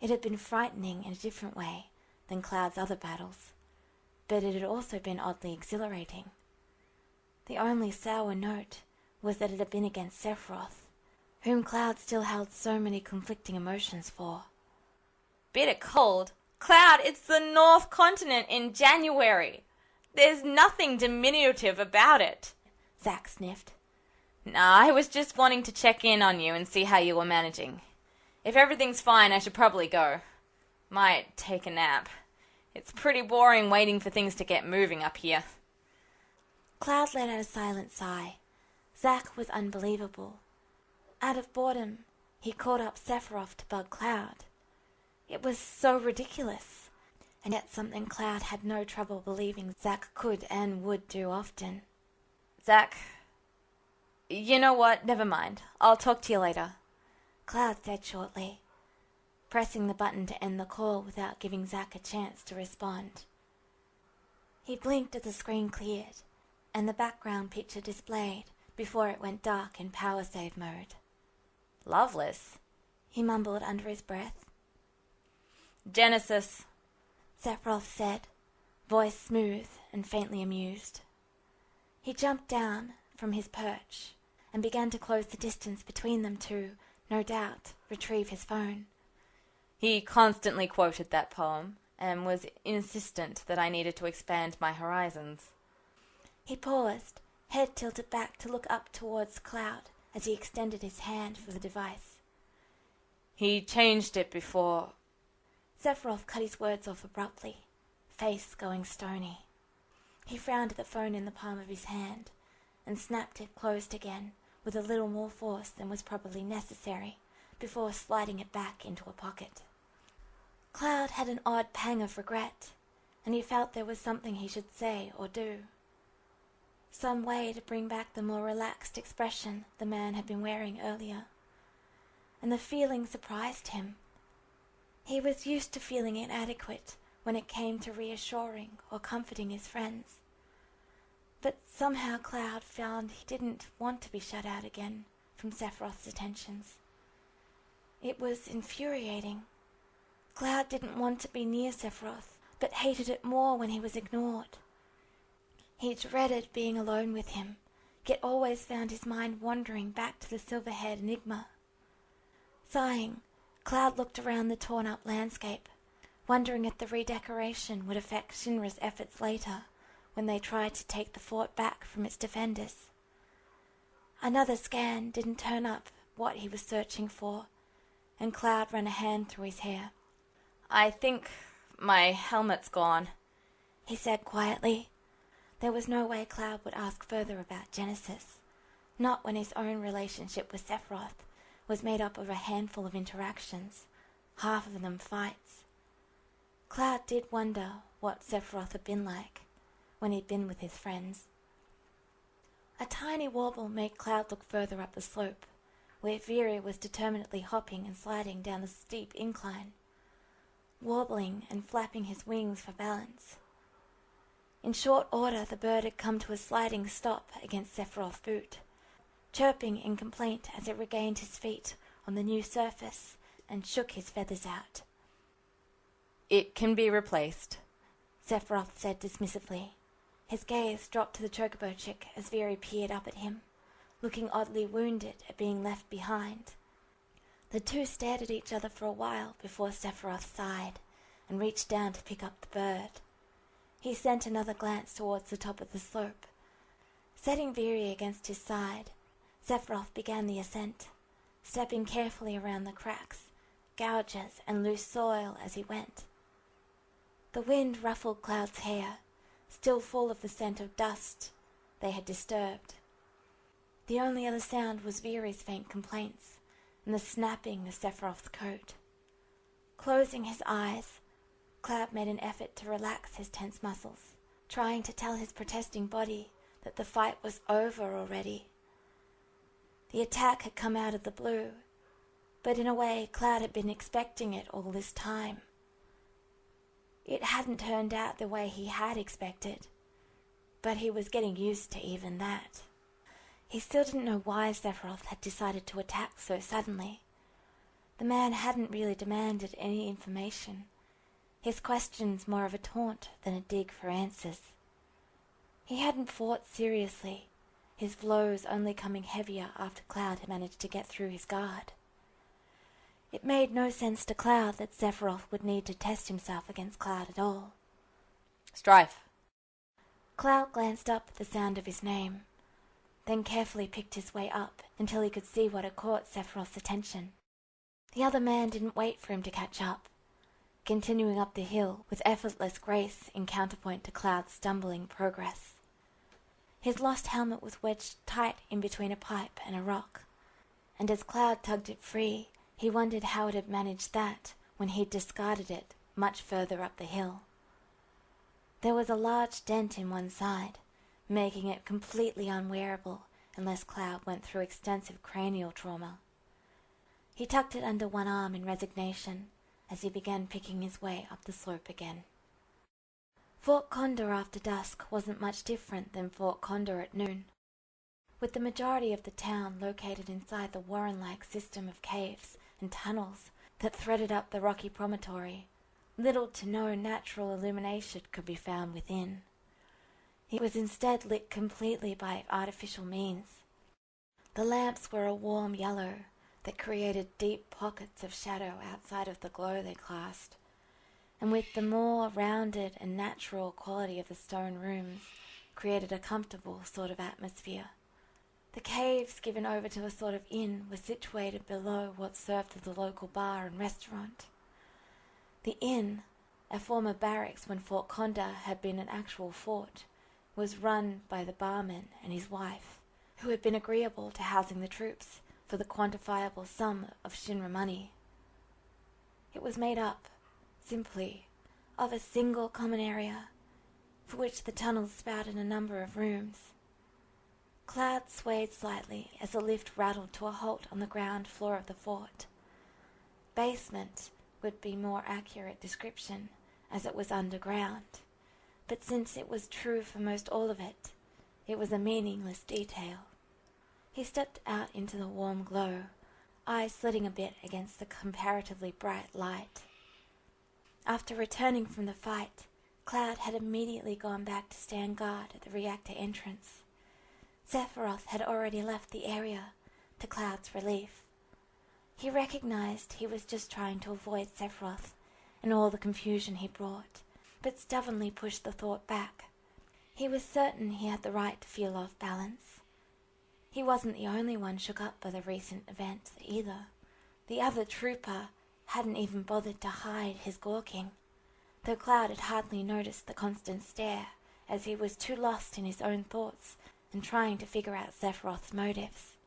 It had been frightening in a different way than Cloud's other battles, but it had also been oddly exhilarating. The only sour note was that it had been against Sephiroth, whom Cloud still held so many conflicting emotions for. Bit of cold? Cloud, it's the North Continent in January. There's nothing diminutive about it, Zack sniffed. Nah, I was just wanting to check in on you and see how you were managing. If everything's fine, I should probably go. Might take a nap. It's pretty boring waiting for things to get moving up here. Cloud let out a silent sigh. Zack was unbelievable. Out of boredom, he called up Sephiroth to bug Cloud. It was so ridiculous, and yet something Cloud had no trouble believing Zack could and would do often. Zack, you know what? Never mind. I'll talk to you later, Cloud said shortly, pressing the button to end the call without giving Zack a chance to respond. He blinked as the screen cleared, and the background picture displayed before it went dark in power save mode. Loveless, he mumbled under his breath. Genesis, Sephiroth said, voice smooth and faintly amused. He jumped down from his perch and began to close the distance between them to, no doubt, retrieve his phone. He constantly quoted that poem and was insistent that I needed to expand my horizons. He paused, head tilted back to look up towards Cloud as he extended his hand for the device. He changed it before. Sephiroth cut his words off abruptly, face going stony. He frowned at the phone in the palm of his hand and snapped it closed again with a little more force than was probably necessary before sliding it back into a pocket. Cloud had an odd pang of regret, and he felt there was something he should say or do. Some way to bring back the more relaxed expression the man had been wearing earlier. And the feeling surprised him. He was used to feeling inadequate when it came to reassuring or comforting his friends. But somehow Cloud found he didn't want to be shut out again from Sephiroth's attentions. It was infuriating. Cloud didn't want to be near Sephiroth, but hated it more when he was ignored. He dreaded being alone with him, yet always found his mind wandering back to the silver-haired enigma. Sighing, Cloud looked around the torn-up landscape, wondering if the redecoration would affect Shinra's efforts later, when they tried to take the fort back from its defenders. Another scan didn't turn up what he was searching for, and Cloud ran a hand through his hair. I think my helmet's gone, he said quietly. There was no way Cloud would ask further about Genesis, not when his own relationship with Sephiroth was made up of a handful of interactions, half of them fights. Cloud did wonder what Sephiroth had been like when he'd been with his friends. A tiny warble made Cloud look further up the slope, where Veery was determinedly hopping and sliding down the steep incline, warbling and flapping his wings for balance. In short order the bird had come to a sliding stop against Sephiroth's boot, chirping in complaint as it regained his feet on the new surface and shook his feathers out. It can be replaced, Sephiroth said dismissively. His gaze dropped to the chocobo chick as Veery peered up at him, looking oddly wounded at being left behind. The two stared at each other for a while before Sephiroth sighed and reached down to pick up the bird. He sent another glance towards the top of the slope. Setting Viri against his side, Sephiroth began the ascent, stepping carefully around the cracks, gouges, and loose soil as he went. The wind ruffled Cloud's hair, still full of the scent of dust they had disturbed. The only other sound was Viri's faint complaints and the snapping of Sephiroth's coat. Closing his eyes, Cloud made an effort to relax his tense muscles, trying to tell his protesting body that the fight was over already. The attack had come out of the blue, but in a way Cloud had been expecting it all this time. It hadn't turned out the way he had expected, but he was getting used to even that. He still didn't know why Sephiroth had decided to attack so suddenly. The man hadn't really demanded any information, his questions more of a taunt than a dig for answers. He hadn't fought seriously, his blows only coming heavier after Cloud had managed to get through his guard. It made no sense to Cloud that Sephiroth would need to test himself against Cloud at all. Strife. Cloud glanced up at the sound of his name, then carefully picked his way up until he could see what had caught Sephiroth's attention. The other man didn't wait for him to catch up, continuing up the hill with effortless grace in counterpoint to Cloud's stumbling progress. His lost helmet was wedged tight in between a pipe and a rock, and as Cloud tugged it free, he wondered how it had managed that when he'd discarded it much further up the hill. There was a large dent in one side, making it completely unwearable unless Cloud went through extensive cranial trauma. He tucked it under one arm in resignation as he began picking his way up the slope again. Fort Condor after dusk wasn't much different than Fort Condor at noon. With the majority of the town located inside the warren-like system of caves and tunnels that threaded up the rocky promontory, little to no natural illumination could be found within. It was instead lit completely by artificial means. The lamps were a warm yellow that created deep pockets of shadow outside of the glow they cast, and with the more rounded and natural quality of the stone rooms, created a comfortable sort of atmosphere. The caves, given over to a sort of inn, were situated below what served as the local bar and restaurant. The inn, a former barracks when Fort Condor had been an actual fort, was run by the barman and his wife, who had been agreeable to housing the troops for the quantifiable sum of Shinra money. It was made up, simply, of a single common area, for which the tunnels spouted a number of rooms. Cloud swayed slightly as the lift rattled to a halt on the ground floor of the fort. Basement would be more accurate description, as it was underground, but since it was true for most all of it, it was a meaningless detail. He stepped out into the warm glow, eyes slitting a bit against the comparatively bright light. After returning from the fight, Cloud had immediately gone back to stand guard at the reactor entrance. Sephiroth had already left the area, to Cloud's relief. He recognized he was just trying to avoid Sephiroth and all the confusion he brought, but stubbornly pushed the thought back. He was certain he had the right to feel off balance. He wasn't the only one shook up by the recent events either. The other trooper hadn't even bothered to hide his gawking, though Cloud had hardly noticed the constant stare, as he was too lost in his own thoughts and trying to figure out Sephiroth's motives.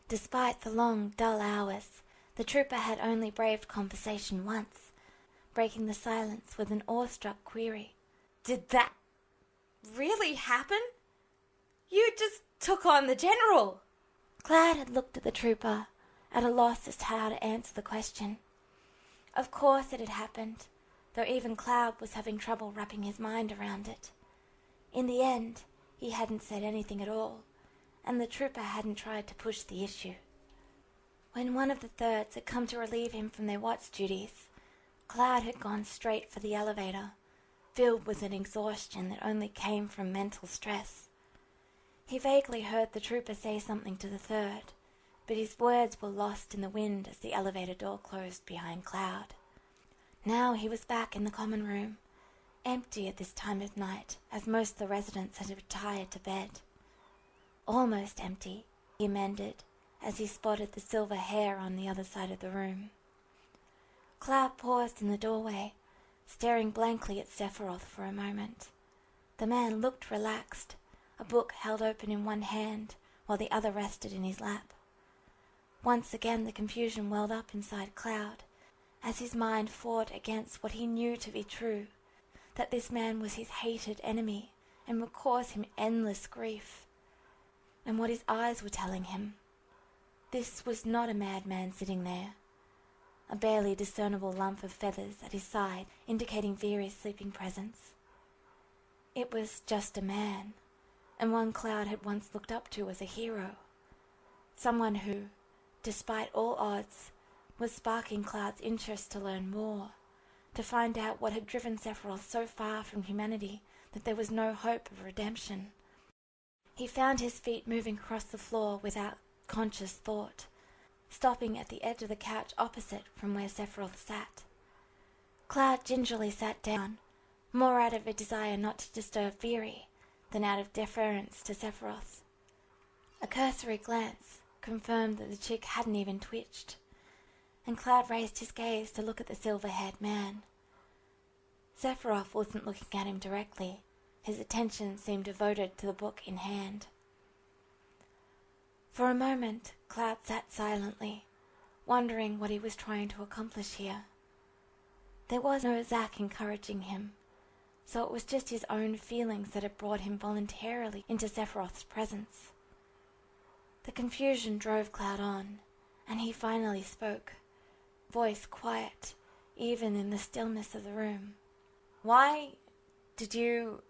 Despite the long, dull hours, the trooper had only braved conversation once, breaking the silence with an awestruck query. Did that really happen? You just took on the general. Cloud had looked at the trooper, at a loss as to how to answer the question. Of course it had happened, though even Cloud was having trouble wrapping his mind around it. In the end, he hadn't said anything at all, and the trooper hadn't tried to push the issue. When one of the thirds had come to relieve him from their watch duties, Cloud had gone straight for the elevator, filled with an exhaustion that only came from mental stress. He vaguely heard the trooper say something to the third, but his words were lost in the wind as the elevator door closed behind Cloud. Now he was back in the common room, empty at this time of night, as most of the residents had retired to bed. Almost empty, he amended, as he spotted the silver hair on the other side of the room. Cloud paused in the doorway, staring blankly at Sephiroth for a moment. The man looked relaxed, a book held open in one hand, while the other rested in his lap. Once again the confusion welled up inside Cloud, as his mind fought against what he knew to be true, that this man was his hated enemy and would cause him endless grief. And what his eyes were telling him. This was not a madman sitting there. A barely discernible lump of feathers at his side indicating Viri's sleeping presence. It was just a man, and one Cloud had once looked up to as a hero. Someone who, despite all odds, was sparking Cloud's interest to learn more, to find out what had driven Sephiroth so far from humanity that there was no hope of redemption. He found his feet moving across the floor without conscious thought, stopping at the edge of the couch opposite from where Sephiroth sat. Cloud gingerly sat down, more out of a desire not to disturb Viri than out of deference to Sephiroth. A cursory glance confirmed that the chick hadn't even twitched, and Cloud raised his gaze to look at the silver-haired man. Sephiroth wasn't looking at him directly. His attention seemed devoted to the book in hand. For a moment, Cloud sat silently, wondering what he was trying to accomplish here. There was no Zack encouraging him, so it was just his own feelings that had brought him voluntarily into Sephiroth's presence. The confusion drove Cloud on, and he finally spoke, voice quiet, even in the stillness of the room. "Why did you—"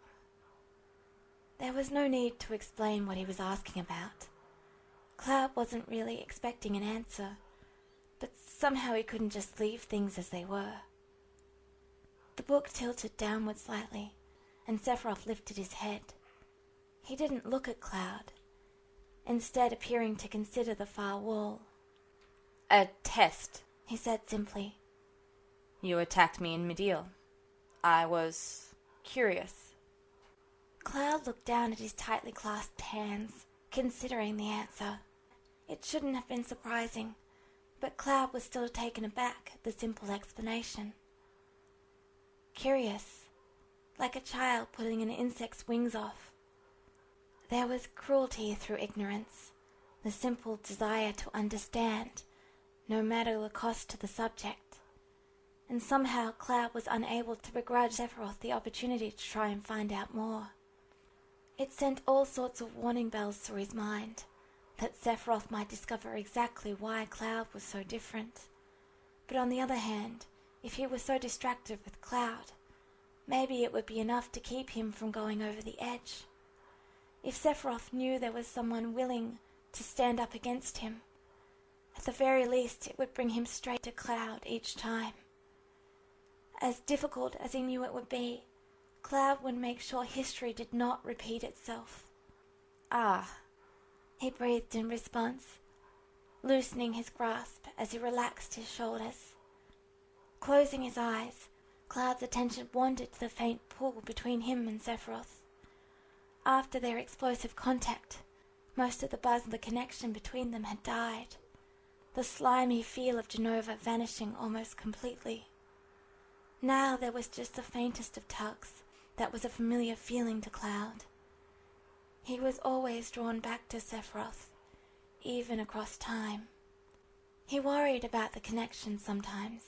There was no need to explain what he was asking about. Cloud wasn't really expecting an answer, but somehow he couldn't just leave things as they were. The book tilted downward slightly, and Sephiroth lifted his head. He didn't look at Cloud, instead appearing to consider the far wall. "A test," he said simply. "You attacked me in mid-deal. I was curious." Cloud looked down at his tightly clasped hands, considering the answer. It shouldn't have been surprising, but Cloud was still taken aback at the simple explanation. Curious, like a child pulling an insect's wings off. There was cruelty through ignorance, the simple desire to understand, no matter the cost to the subject. And somehow Cloud was unable to begrudge Sephiroth the opportunity to try and find out more. It sent all sorts of warning bells through his mind, that Sephiroth might discover exactly why Cloud was so different. But on the other hand, if he was so distracted with Cloud, maybe it would be enough to keep him from going over the edge. If Sephiroth knew there was someone willing to stand up against him, at the very least it would bring him straight to Cloud each time. As difficult as he knew it would be, Cloud would make sure history did not repeat itself. "Ah," he breathed in response, loosening his grasp as he relaxed his shoulders. Closing his eyes, Cloud's attention wandered to the faint pull between him and Sephiroth. After their explosive contact, most of the buzz of the connection between them had died, the slimy feel of Genova vanishing almost completely. Now there was just the faintest of tugs that was a familiar feeling to Cloud. He was always drawn back to Sephiroth, even across time. He worried about the connection sometimes.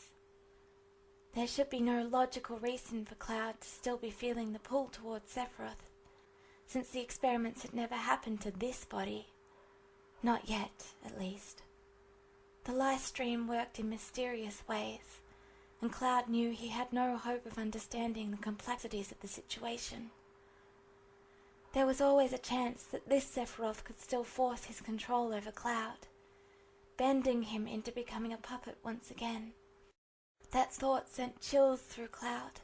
There should be no logical reason for Cloud to still be feeling the pull towards Sephiroth, since the experiments had never happened to this body. Not yet, at least. The life stream worked in mysterious ways, and Cloud knew he had no hope of understanding the complexities of the situation. There was always a chance that this Sephiroth could still force his control over Cloud, bending him into becoming a puppet once again. That thought sent chills through Cloud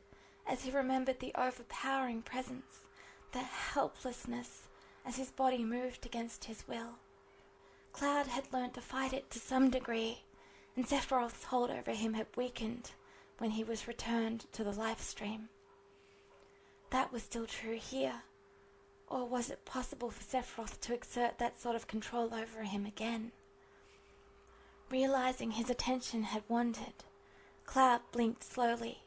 as he remembered the overpowering presence, the helplessness as his body moved against his will. Cloud had learned to fight it to some degree, and Sephiroth's hold over him had weakened when he was returned to the life stream. That was still true here, or was it possible for Sephiroth to exert that sort of control over him again? Realizing his attention had wandered, Cloud blinked slowly,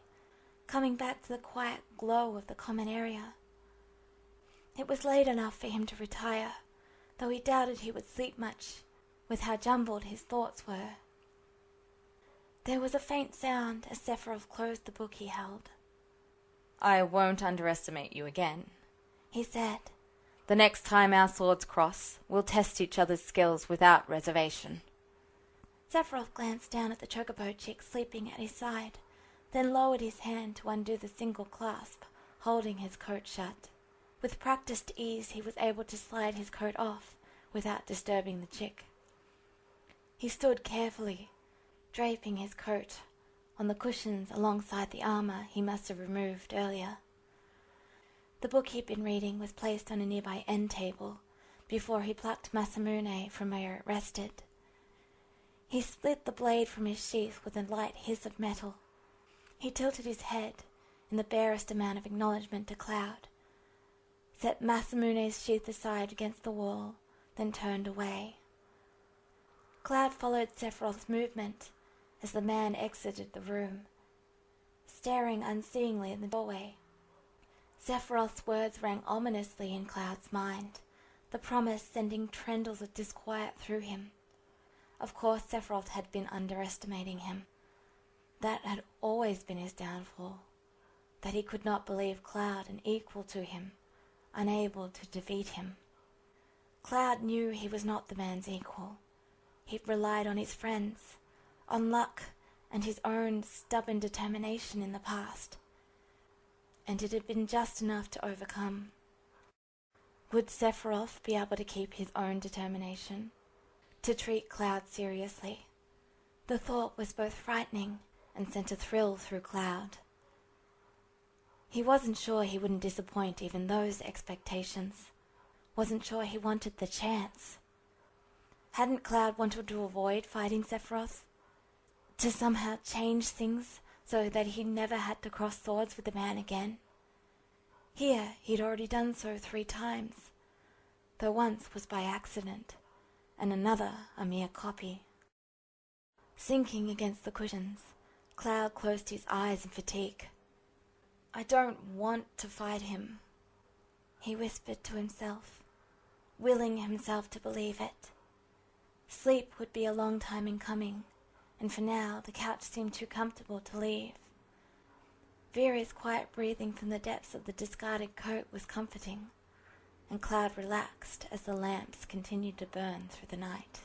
coming back to the quiet glow of the common area. It was late enough for him to retire, though he doubted he would sleep much, with how jumbled his thoughts were. There was a faint sound as Sephiroth closed the book he held. "I won't underestimate you again," he said. "The next time our swords cross, we'll test each other's skills without reservation." Sephiroth glanced down at the chocobo chick sleeping at his side, then lowered his hand to undo the single clasp, holding his coat shut. With practiced ease he was able to slide his coat off without disturbing the chick. He stood carefully, draping his coat on the cushions alongside the armor he must have removed earlier. The book he'd been reading was placed on a nearby end table before he plucked Masamune from where it rested. He split the blade from his sheath with a light hiss of metal. He tilted his head in the barest amount of acknowledgement to Cloud, set Masamune's sheath aside against the wall, then turned away. Cloud followed Sephiroth's movement as the man exited the room, staring unseeingly in the doorway. Sephiroth's words rang ominously in Cloud's mind, the promise sending trembles of disquiet through him. Of course Sephiroth had been underestimating him. That had always been his downfall, that he could not believe Cloud an equal to him, unable to defeat him. Cloud knew he was not the man's equal. He'd relied on his friends, on luck, and his own stubborn determination in the past, and it had been just enough to overcome. Would Sephiroth be able to keep his own determination? To treat Cloud seriously? The thought was both frightening and sent a thrill through Cloud. He wasn't sure he wouldn't disappoint even those expectations. Wasn't sure he wanted the chance. Hadn't Cloud wanted to avoid fighting Sephiroth? To somehow change things so that he never had to cross swords with the man again? Here he'd already done so 3 times, though once was by accident, and another a mere copy. Sinking against the cushions, Cloud closed his eyes in fatigue. "I don't want to fight him," he whispered to himself, willing himself to believe it. Sleep would be a long time in coming, and for now the couch seemed too comfortable to leave. Vera's quiet breathing from the depths of the discarded coat was comforting, and Cloud relaxed as the lamps continued to burn through the night.